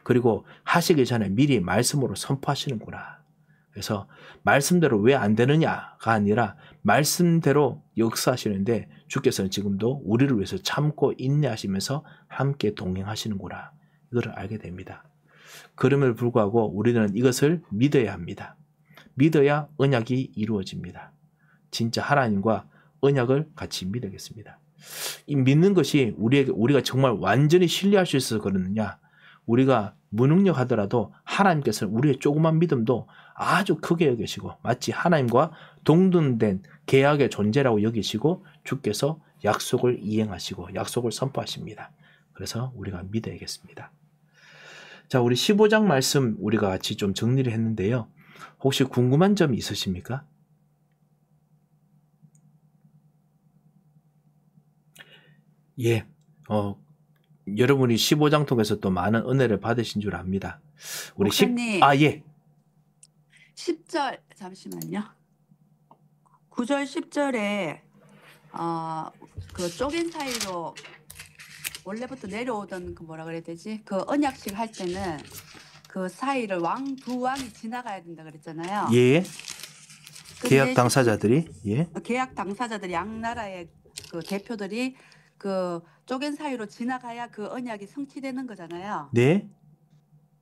그리고 하시기 전에 미리 말씀으로 선포하시는구나. 그래서 말씀대로 왜 안 되느냐가 아니라 말씀대로 역사하시는데 주께서는 지금도 우리를 위해서 참고 인내하시면서 함께 동행하시는구나. 이걸 알게 됩니다. 그럼에도 불구하고 우리는 이것을 믿어야 합니다. 믿어야 언약이 이루어집니다. 진짜 하나님과 언약을 같이 믿어야겠습니다. 이 믿는 것이 우리가 정말 완전히 신뢰할 수 있어서 그러느냐? 우리가 무능력하더라도 하나님께서는 우리의 조그만 믿음도 아주 크게 여기시고 마치 하나님과 동등된 계약의 존재라고 여기시고 주께서 약속을 이행하시고 약속을 선포하십니다. 그래서 우리가 믿어야겠습니다. 자, 우리 15장 말씀 우리가 같이 좀 정리를 했는데요. 혹시 궁금한 점이 있으십니까? 예, 여러분이 15장 통해서 또 많은 은혜를 받으신 줄 압니다. 우리 목사님. 예. 10절 잠시만요. 9절 10절에 그 쪼갠 사이로 원래부터 내려오던 그 뭐라 그래야 되지? 그 언약식 할 때는 그 사이를 두 왕이 지나가야 된다 그랬잖아요. 예. 근데 계약 당사자들이 예. 계약 당사자들 양 나라의 그 대표들이 그 쪼갠 사이로 지나가야 그 언약이 성취되는 거잖아요. 네.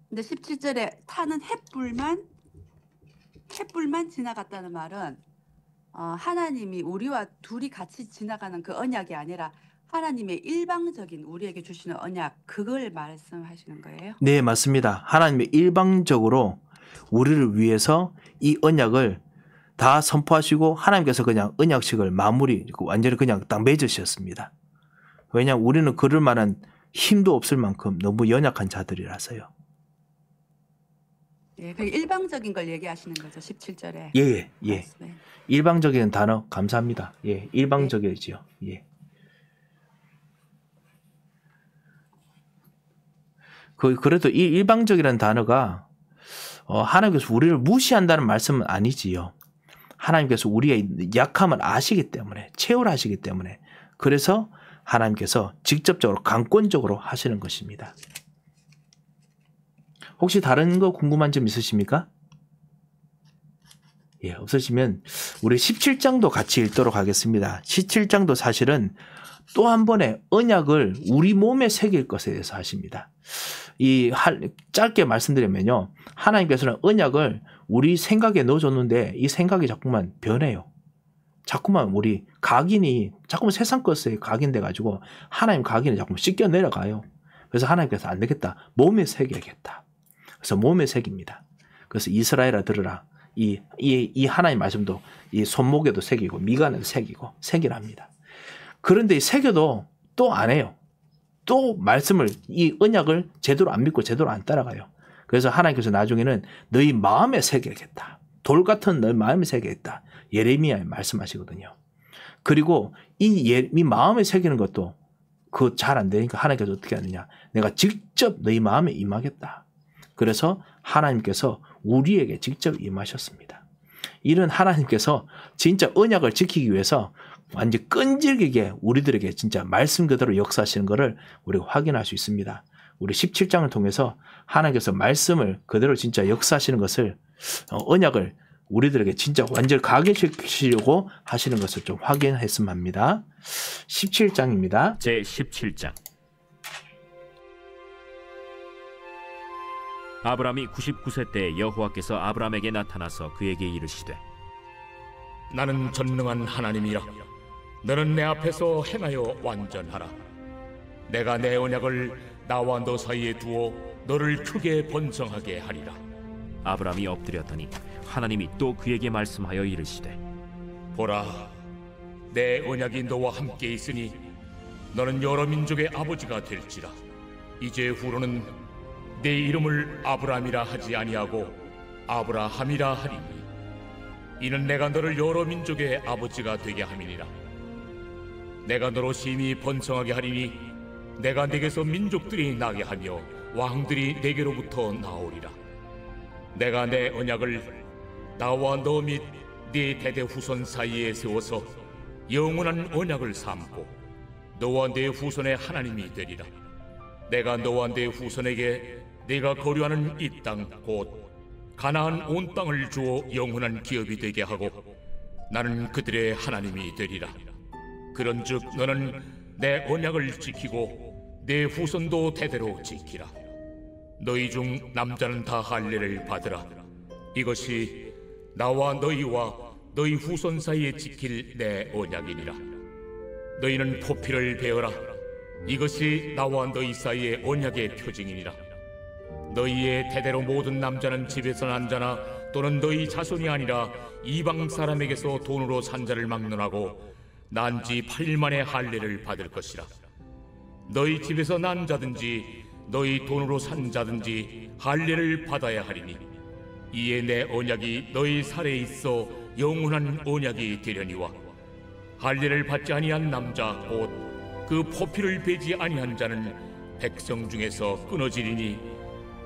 근데 17절에 타는 횃불만 지나갔다는 말은 하나님이 우리와 둘이 같이 지나가는 그 언약이 아니라 하나님의 일방적인 우리에게 주시는 언약, 그걸 말씀하시는 거예요? 네, 맞습니다. 하나님의 일방적으로 우리를 위해서 이 언약을 다 선포하시고 하나님께서 그냥 언약식을 완전히 그냥 딱 맺으셨습니다. 왜냐하면 우리는 그럴 만한 힘도 없을 만큼 너무 연약한 자들이라서요. 예, 그 일방적인 걸 얘기하시는 거죠, 17절에. 예. 말씀에. 일방적인 단어 감사합니다. 예, 일방적이지요. 예. 그래도 이 일방적이라는 단어가 하나님께서 우리를 무시한다는 말씀은 아니지요. 하나님께서 우리의 약함을 아시기 때문에, 체험하시기 때문에, 그래서 하나님께서 직접적으로 강권적으로 하시는 것입니다. 혹시 다른 거 궁금한 점 있으십니까? 예, 없으시면 우리 17장도 같이 읽도록 하겠습니다. 17장도 사실은 또 한 번의 언약을 우리 몸에 새길 것에 대해서 하십니다. 짧게 말씀드리면요. 하나님께서는 언약을 우리 생각에 넣어줬는데 이 생각이 자꾸만 변해요. 자꾸만 우리 자꾸만 세상 것에 각인돼가지고 하나님 각인을 자꾸만 씻겨 내려가요. 그래서 하나님께서 안 되겠다. 몸에 새겨야겠다. 그래서 몸에 새깁니다. 그래서 이스라엘아 들으라. 이 하나님 말씀도 이 손목에도 새기고 미간에도 새기고 새기랍니다. 그런데 새겨도 또 안 해요. 또 말씀을 이 언약을 제대로 안 믿고 제대로 안 따라가요. 그래서 하나님께서 나중에는 너희 마음에 새겨야겠다. 돌 같은 너희 마음에 새겨야겠다. 예레미야에 말씀하시거든요. 그리고 이 마음에 새기는 것도 잘 안 되니까 하나님께서 어떻게 하느냐. 내가 직접 너희 마음에 임하겠다. 그래서 하나님께서 우리에게 직접 임하셨습니다. 이런 하나님께서 진짜 언약을 지키기 위해서 완전 끈질기게 우리들에게 진짜 말씀 그대로 역사하시는 것을 우리가 확인할 수 있습니다. 우리 17장을 통해서 하나님께서 말씀을 그대로 진짜 역사하시는 것을 언약을 우리들에게 진짜 완전 가게시키려고 하시는 것을 좀 확인했으면 합니다. 17장입니다. 제 17장 아브라함이 99세 때에 여호와께서 아브라함에게 나타나서 그에게 이르시되 나는 전능한 하나님이라. 너는 내 앞에서 행하여 완전하라. 내가 내 언약을 나와 너 사이에 두어 너를 크게 번성하게 하리라. 아브라함이 엎드렸더니 하나님이 또 그에게 말씀하여 이르시되 보라, 내 언약이 너와 함께 있으니 너는 여러 민족의 아버지가 될지라. 이제 후로는 내 이름을 아브라함이라 하지 아니하고 아브라함이라 하리니 이는 내가 너를 여러 민족의 아버지가 되게 함이니라. 내가 너로 심히 번성하게 하리니 내가 네게서 민족들이 나게 하며 왕들이 네게로부터 나오리라. 내가 내 언약을 나와 너 및 네 대대 후손 사이에 세워서 영원한 언약을 삼고 너와 네 후손의 하나님이 되리라. 내가 너와 네 후손에게 네가 거류하는 이 땅 곧 가나안 온 땅을 주어 영원한 기업이 되게 하고 나는 그들의 하나님이 되리라. 그런즉 너는 내 언약을 지키고 내 후손도 대대로 지키라. 너희 중 남자는 다 할례를 받으라. 이것이 나와 너희와 너희 후손 사이에 지킬 내 언약이니라. 너희는 포피를 베어라. 이것이 나와 너희 사이의 언약의 표징이니라. 너희의 대대로 모든 남자는 집에서 난 자나 또는 너희 자손이 아니라 이방 사람에게서 돈으로 산 자를 막론하고 난 지 8일 만에 할례를 받을 것이라. 너희 집에서 난 자든지 너희 돈으로 산 자든지 할례를 받아야 하리니 이에 내 언약이 너희 살에 있어 영원한 언약이 되려니와 할례를 받지 아니한 남자 곧 그 포피를 베지 아니한 자는 백성 중에서 끊어지리니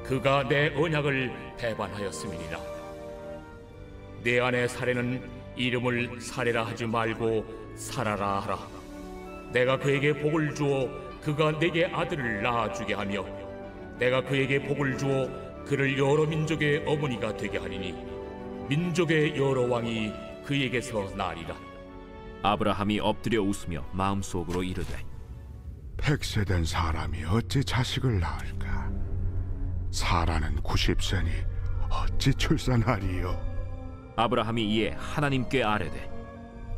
그가 내 언약을 배반하였음이니라. 내 아내 사례는 이름을 사례라 하지 말고 사라라 하라. 내가 그에게 복을 주어 그가 내게 아들을 낳아주게 하며 내가 그에게 복을 주어 그를 여러 민족의 어머니가 되게 하리니 민족의 여러 왕이 그에게서 나리라. 아브라함이 엎드려 웃으며 마음속으로 이르되 100세 된 사람이 어찌 자식을 낳을까? 사라는 90세니 어찌 출산하리요? 아브라함이 이에 하나님께 아뢰되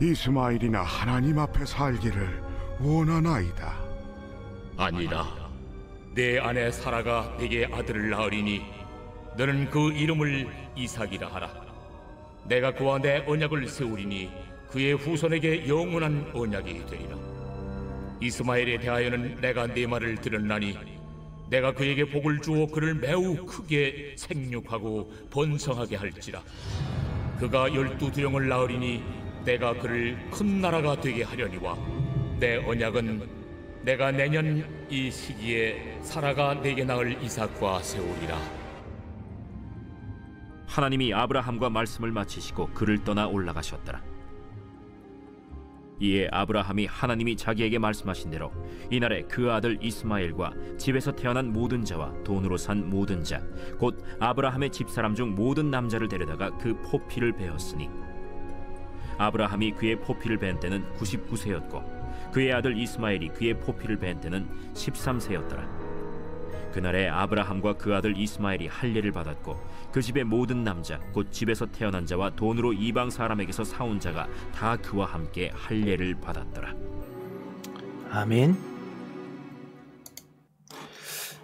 이스마엘이나 하나님 앞에 살기를 원하나이다. 아니라 내 아내 사라가 내게 아들을 낳으리니 너는 그 이름을 이삭이라 하라. 내가 그와 내 언약을 세우리니 그의 후손에게 영원한 언약이 되리라. 이스마엘에 대하여는 내가 네 말을 들었나니 내가 그에게 복을 주어 그를 매우 크게 생육하고 번성하게 할지라. 그가 12두령을 낳으리니 내가 그를 큰 나라가 되게 하려니와 내 언약은 내가 내년 이 시기에 사라가 내게 낳을 이삭과 세우리라. 하나님이 아브라함과 말씀을 마치시고 그를 떠나 올라가셨더라. 이에 아브라함이 하나님이 자기에게 말씀하신 대로 이날에 그 아들 이스마엘과 집에서 태어난 모든 자와 돈으로 산 모든 자 곧 아브라함의 집사람 중 모든 남자를 데려다가 그 포피를 베었으니 아브라함이 그의 포피를 벤 때는 99세였고 그의 아들 이스마엘이 그의 포피를 벤 때는 13세였더라. 그날에 아브라함과 그 아들 이스마엘이 할례를 받았고 그 집의 모든 남자 곧 집에서 태어난 자와 돈으로 이방 사람에게서 사온 자가 다 그와 함께 할례를 받았더라. 아멘.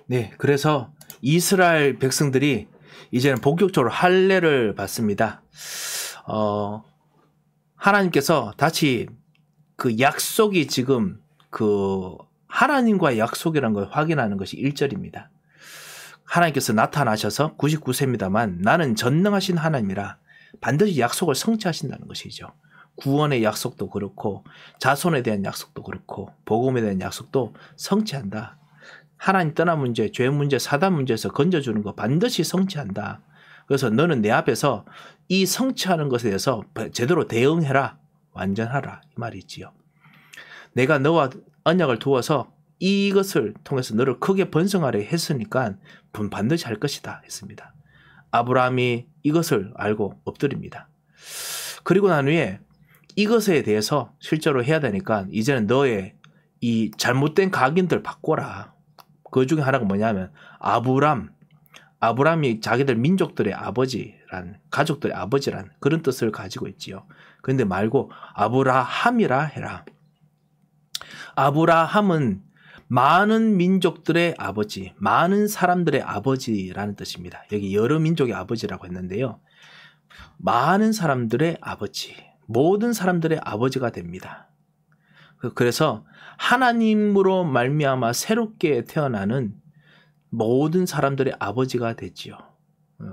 네, 그래서 이스라엘 백성들이 이제는 본격적으로 할례를 받습니다. 하나님께서 다시 그 약속이 지금 그 하나님과의 약속이라는 걸 확인하는 것이 1절입니다. 하나님께서 나타나셔서 99세입니다만 나는 전능하신 하나님이라 반드시 약속을 성취하신다는 것이죠. 구원의 약속도 그렇고 자손에 대한 약속도 그렇고 복음에 대한 약속도 성취한다. 하나님 떠난 문제, 죄 문제, 사단 문제에서 건져주는 거 반드시 성취한다. 그래서 너는 내 앞에서 이 성취하는 것에 대해서 제대로 대응해라. 완전하라. 이 말이지요. 내가 너와 언약을 두어서 이것을 통해서 너를 크게 번성하려 했으니까 반드시 할 것이다 했습니다. 아브라함이 이것을 알고 엎드립니다. 그리고 난 후에 이것에 대해서 실제로 해야 되니까 이제는 너의 이 잘못된 각인들 바꿔라. 그 중에 하나가 뭐냐면 아브라함이 자기들 민족들의 아버지란, 가족들의 아버지란 그런 뜻을 가지고 있지요. 그런데 말고 아브라함이라 해라. 아브라함은 많은 민족들의 아버지, 많은 사람들의 아버지라는 뜻입니다. 여기 여러 민족의 아버지라고 했는데요. 많은 사람들의 아버지, 모든 사람들의 아버지가 됩니다. 그래서 하나님으로 말미암아 새롭게 태어나는 모든 사람들의 아버지가 되지요.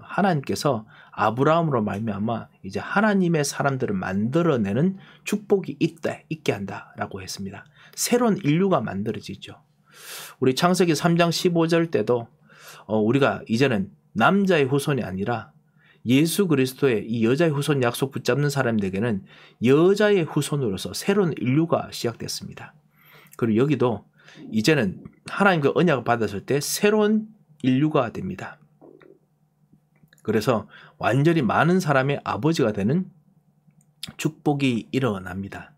하나님께서 아브라함으로 말미암아 이제 하나님의 사람들을 만들어내는 축복이 있게 한다라고 했습니다. 새로운 인류가 만들어지죠. 우리 창세기 3장 15절 때도 우리가 이제는 남자의 후손이 아니라 예수 그리스도의 이 여자의 후손 약속 붙잡는 사람들에게는 여자의 후손으로서 새로운 인류가 시작됐습니다. 그리고 여기도 이제는 하나님과 언약을 받았을 때 새로운 인류가 됩니다. 그래서 완전히 많은 사람의 아버지가 되는 축복이 일어납니다.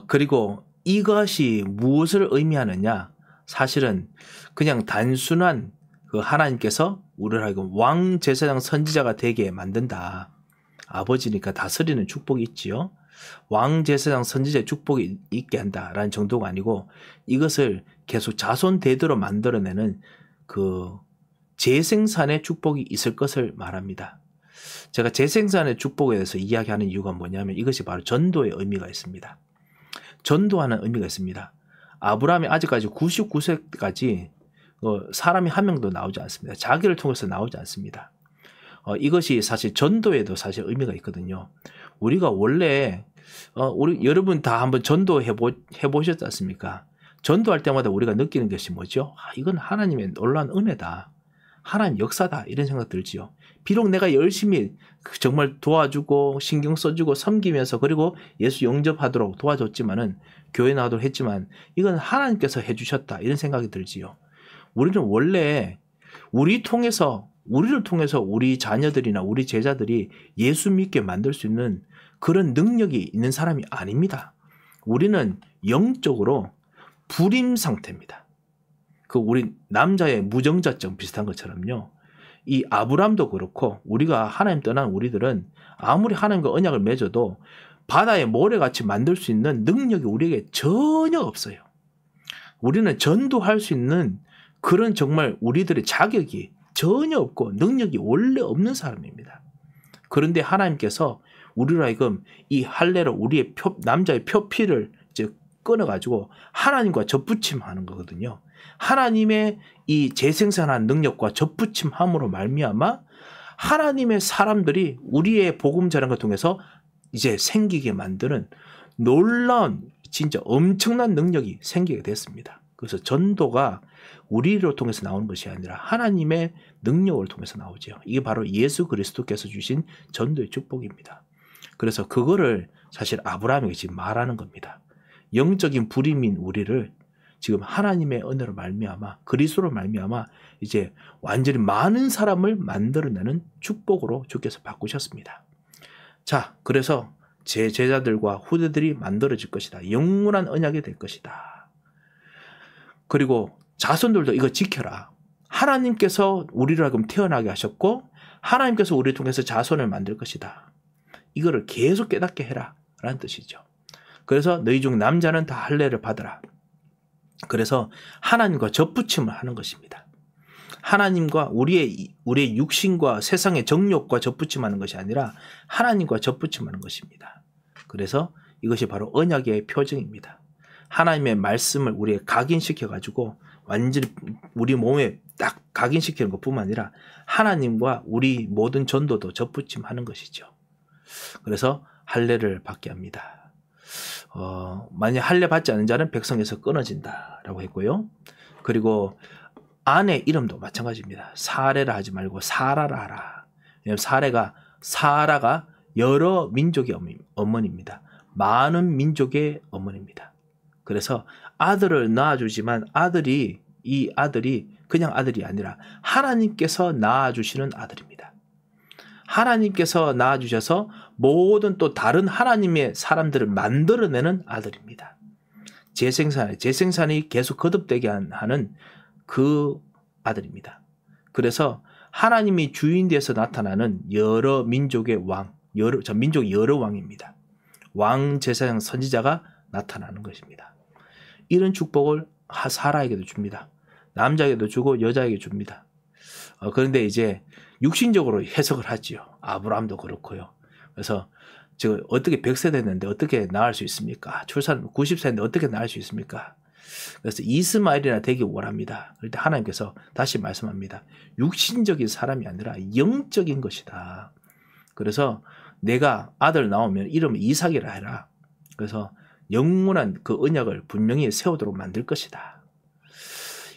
그리고 이것이 무엇을 의미하느냐? 사실은 그냥 단순한 그 하나님께서 우리를 하여금 왕 제사장 선지자가 되게 만든다. 아버지니까 다스리는 축복이 있지요. 왕 제사장 선지자의 축복이 있게 한다라는 정도가 아니고 이것을 계속 자손 대대로 만들어내는 그 재생산의 축복이 있을 것을 말합니다. 제가 재생산의 축복에 대해서 이야기하는 이유가 뭐냐면 이것이 바로 전도의 의미가 있습니다. 전도하는 의미가 있습니다. 아브라함이 아직까지 99세까지 사람이 한 명도 나오지 않습니다. 자기를 통해서 나오지 않습니다. 이것이 사실 전도에도 사실 의미가 있거든요. 우리가 원래 여러분 다 한번 전도해 보셨지 않습니까? 전도할 때마다 우리가 느끼는 것이 뭐죠? 이건 하나님의 놀라운 은혜다. 하나님 역사다. 이런 생각 들지요. 비록 내가 열심히 정말 도와주고 신경 써주고 섬기면서 그리고 예수 영접하도록 도와줬지만은 교회 나와도 했지만 이건 하나님께서 해주셨다. 이런 생각이 들지요. 우리는 원래 우리를 통해서 우리 자녀들이나 우리 제자들이 예수 믿게 만들 수 있는 그런 능력이 있는 사람이 아닙니다. 우리는 영적으로 불임 상태입니다. 우리 남자의 무정자증 비슷한 것처럼요. 이 아브람도 그렇고 우리가 하나님 떠난 우리들은 아무리 하나님과 언약을 맺어도 바다의 모래같이 만들 수 있는 능력이 우리에게 전혀 없어요. 우리는 전도할 수 있는 그런 정말 우리들의 자격이 전혀 없고 능력이 원래 없는 사람입니다. 그런데 하나님께서 우리로 하여금 이 할례로 우리의 남자의 표피를 이제 끊어가지고 하나님과 접붙임하는 거거든요. 하나님의 이 재생산한 능력과 접붙임함으로 말미암아 하나님의 사람들이 우리의 복음 전하는 것 통해서 이제 생기게 만드는 놀라운 진짜 엄청난 능력이 생기게 됐습니다. 그래서 전도가 우리를 통해서 나오는 것이 아니라 하나님의 능력을 통해서 나오죠. 이게 바로 예수 그리스도께서 주신 전도의 축복입니다. 그래서 그거를 사실 아브라함에게 지금 말하는 겁니다. 영적인 불임인 우리를 지금 하나님의 은혜로 말미암아 그리스도로 말미암아 이제 완전히 많은 사람을 만들어내는 축복으로 주께서 바꾸셨습니다. 자, 그래서 제 제자들과 후대들이 만들어질 것이다. 영원한 언약이 될 것이다. 그리고 자손들도 이거 지켜라. 하나님께서 우리를 하여금 태어나게 하셨고 하나님께서 우리를 통해서 자손을 만들 것이다. 이거를 계속 깨닫게 해라 라는 뜻이죠. 그래서 너희 중 남자는 다 할례를 받으라. 그래서 하나님과 접붙임을 하는 것입니다. 하나님과 우리의 육신과 세상의 정욕과 접붙임하는 것이 아니라 하나님과 접붙임하는 것입니다. 그래서 이것이 바로 언약의 표징입니다. 하나님의 말씀을 우리에 각인시켜가지고 완전히 우리 몸에 딱 각인시키는 것뿐만 아니라 하나님과 우리 모든 전도도 접붙임하는 것이죠. 그래서 할례를 받게 합니다. 만약 할례 받지 않은 자는 백성에서 끊어진다라고 했고요. 그리고 아내 이름도 마찬가지입니다. 사레라 하지 말고 사라라 하라. 왜냐하면 사라가 여러 민족의 어머니입니다. 많은 민족의 어머니입니다. 그래서 아들을 낳아주지만 이 아들이 그냥 아들이 아니라 하나님께서 낳아주시는 아들입니다. 하나님께서 낳아주셔서 모든 또 다른 하나님의 사람들을 만들어내는 아들입니다. 재생산이 계속 거듭되게 하는 그 아들입니다. 그래서 하나님이 주인 되어서 나타나는 여러 민족의 왕, 민족의 여러 왕입니다. 왕, 제사장, 선지자가 나타나는 것입니다. 이런 축복을 사라에게도 줍니다. 남자에게도 주고 여자에게 줍니다. 그런데 이제 육신적으로 해석을 하지요. 아브라함도 그렇고요. 그래서 지금 어떻게 100세 됐는데 어떻게 낳을 수 있습니까? 출산 90세인데 어떻게 낳을 수 있습니까? 그래서 이스마엘이나 되기 원합니다. 그럴 때 하나님께서 다시 말씀합니다. 육신적인 사람이 아니라 영적인 것이다. 그래서 내가 아들 나오면 이름을 이삭이라 해라. 그래서 영원한 그 언약을 분명히 세우도록 만들 것이다.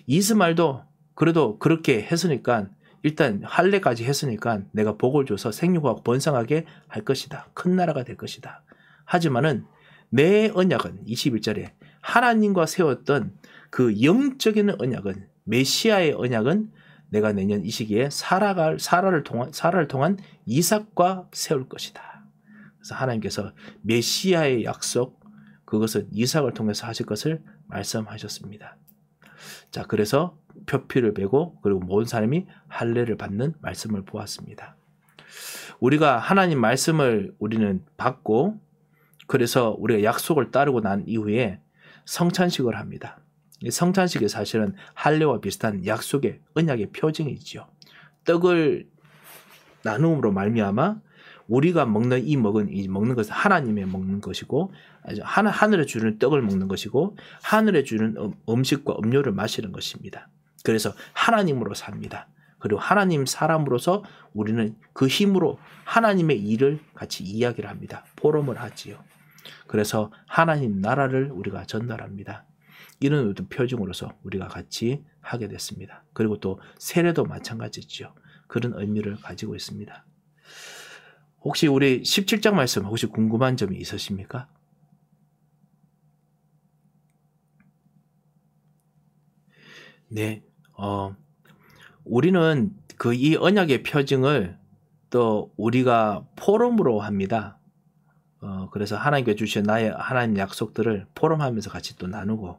이스마엘도 그래도 그렇게 했으니까 일단 할례까지 했으니까 내가 복을 줘서 생육하고 번성하게 할 것이다. 큰 나라가 될 것이다. 하지만은 내 언약은 21절에 하나님과 세웠던 그 영적인 언약은 메시아의 언약은 내가 내년 이 시기에 사라를 통한 이삭과 세울 것이다. 그래서 하나님께서 메시아의 약속 그것은 이삭을 통해서 하실 것을 말씀하셨습니다. 자, 그래서 표피를 베고 그리고 모든 사람이 할례를 받는 말씀을 보았습니다. 우리가 하나님 말씀을 우리는 받고 그래서 우리가 약속을 따르고 난 이후에 성찬식을 합니다. 이 성찬식이 사실은 할례와 비슷한 약속의 언약의 표징이지요. 떡을 나눔으로 말미암아 우리가 먹는 먹는 것은 하나님의 먹는 것이고 하늘에 주는 떡을 먹는 것이고 하늘에 주는 음식과 음료를 마시는 것입니다. 그래서 하나님으로 삽니다. 그리고 하나님 사람으로서 우리는 그 힘으로 하나님의 일을 같이 이야기를 합니다. 포럼을 하지요. 그래서 하나님 나라를 우리가 전달합니다. 이런 어떤 표징으로서 우리가 같이 하게 됐습니다. 그리고 또 세례도 마찬가지죠. 그런 의미를 가지고 있습니다. 혹시 우리 17장 말씀 혹시 궁금한 점이 있으십니까? 네, 우리는 그 이 언약의 표징을 또 우리가 포럼으로 합니다. 그래서 하나님께 주신 나의 하나님 약속들을 포럼하면서 같이 또 나누고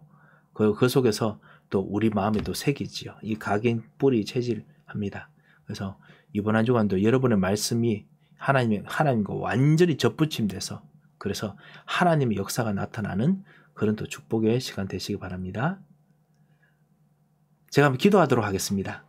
그 속에서 또 우리 마음에 또 새기지요. 이 각인 뿌리 체질합니다. 그래서 이번 한 주간도 여러분의 말씀이 하나님과 완전히 접붙임돼서 그래서 하나님의 역사가 나타나는 그런 또 축복의 시간 되시기 바랍니다. 제가 한번 기도하도록 하겠습니다.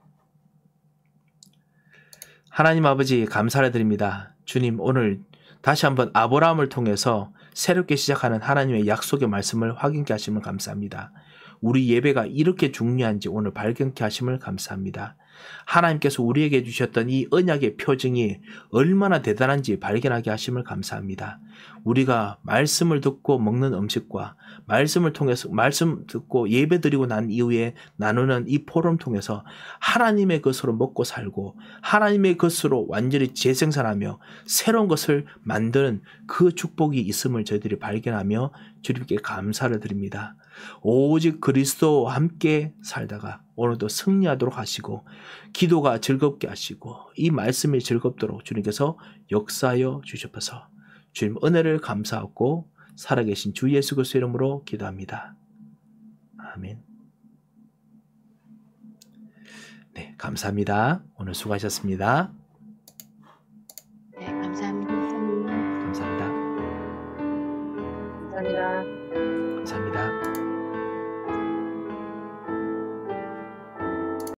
하나님 아버지 감사를 드립니다. 주님 오늘 다시 한번 아브라함을 통해서 새롭게 시작하는 하나님의 약속의 말씀을 확인케 하심을 감사합니다. 우리 예배가 이렇게 중요한지 오늘 발견케 하심을 감사합니다. 하나님께서 우리에게 주셨던 이 언약의 표징이 얼마나 대단한지 발견하게 하심을 감사합니다. 우리가 말씀을 듣고 먹는 음식과 말씀을 통해서 말씀 듣고 예배 드리고 난 이후에 나누는 이 포럼 통해서 하나님의 것으로 먹고 살고 하나님의 것으로 완전히 재생산하며 새로운 것을 만드는 그 축복이 있음을 저희들이 발견하며 주님께 감사를 드립니다. 오직 그리스도와 함께 살다가 오늘도 승리하도록 하시고 기도가 즐겁게 하시고 이 말씀이 즐겁도록 주님께서 역사하여 주셔서 주님 은혜를 감사하고 살아계신 주 예수 그리스도의 이름으로 기도합니다. 아멘. 네, 감사합니다. 오늘 수고하셨습니다. 네, 감사합니다. 감사합니다. 감사합니다. 감사합니다.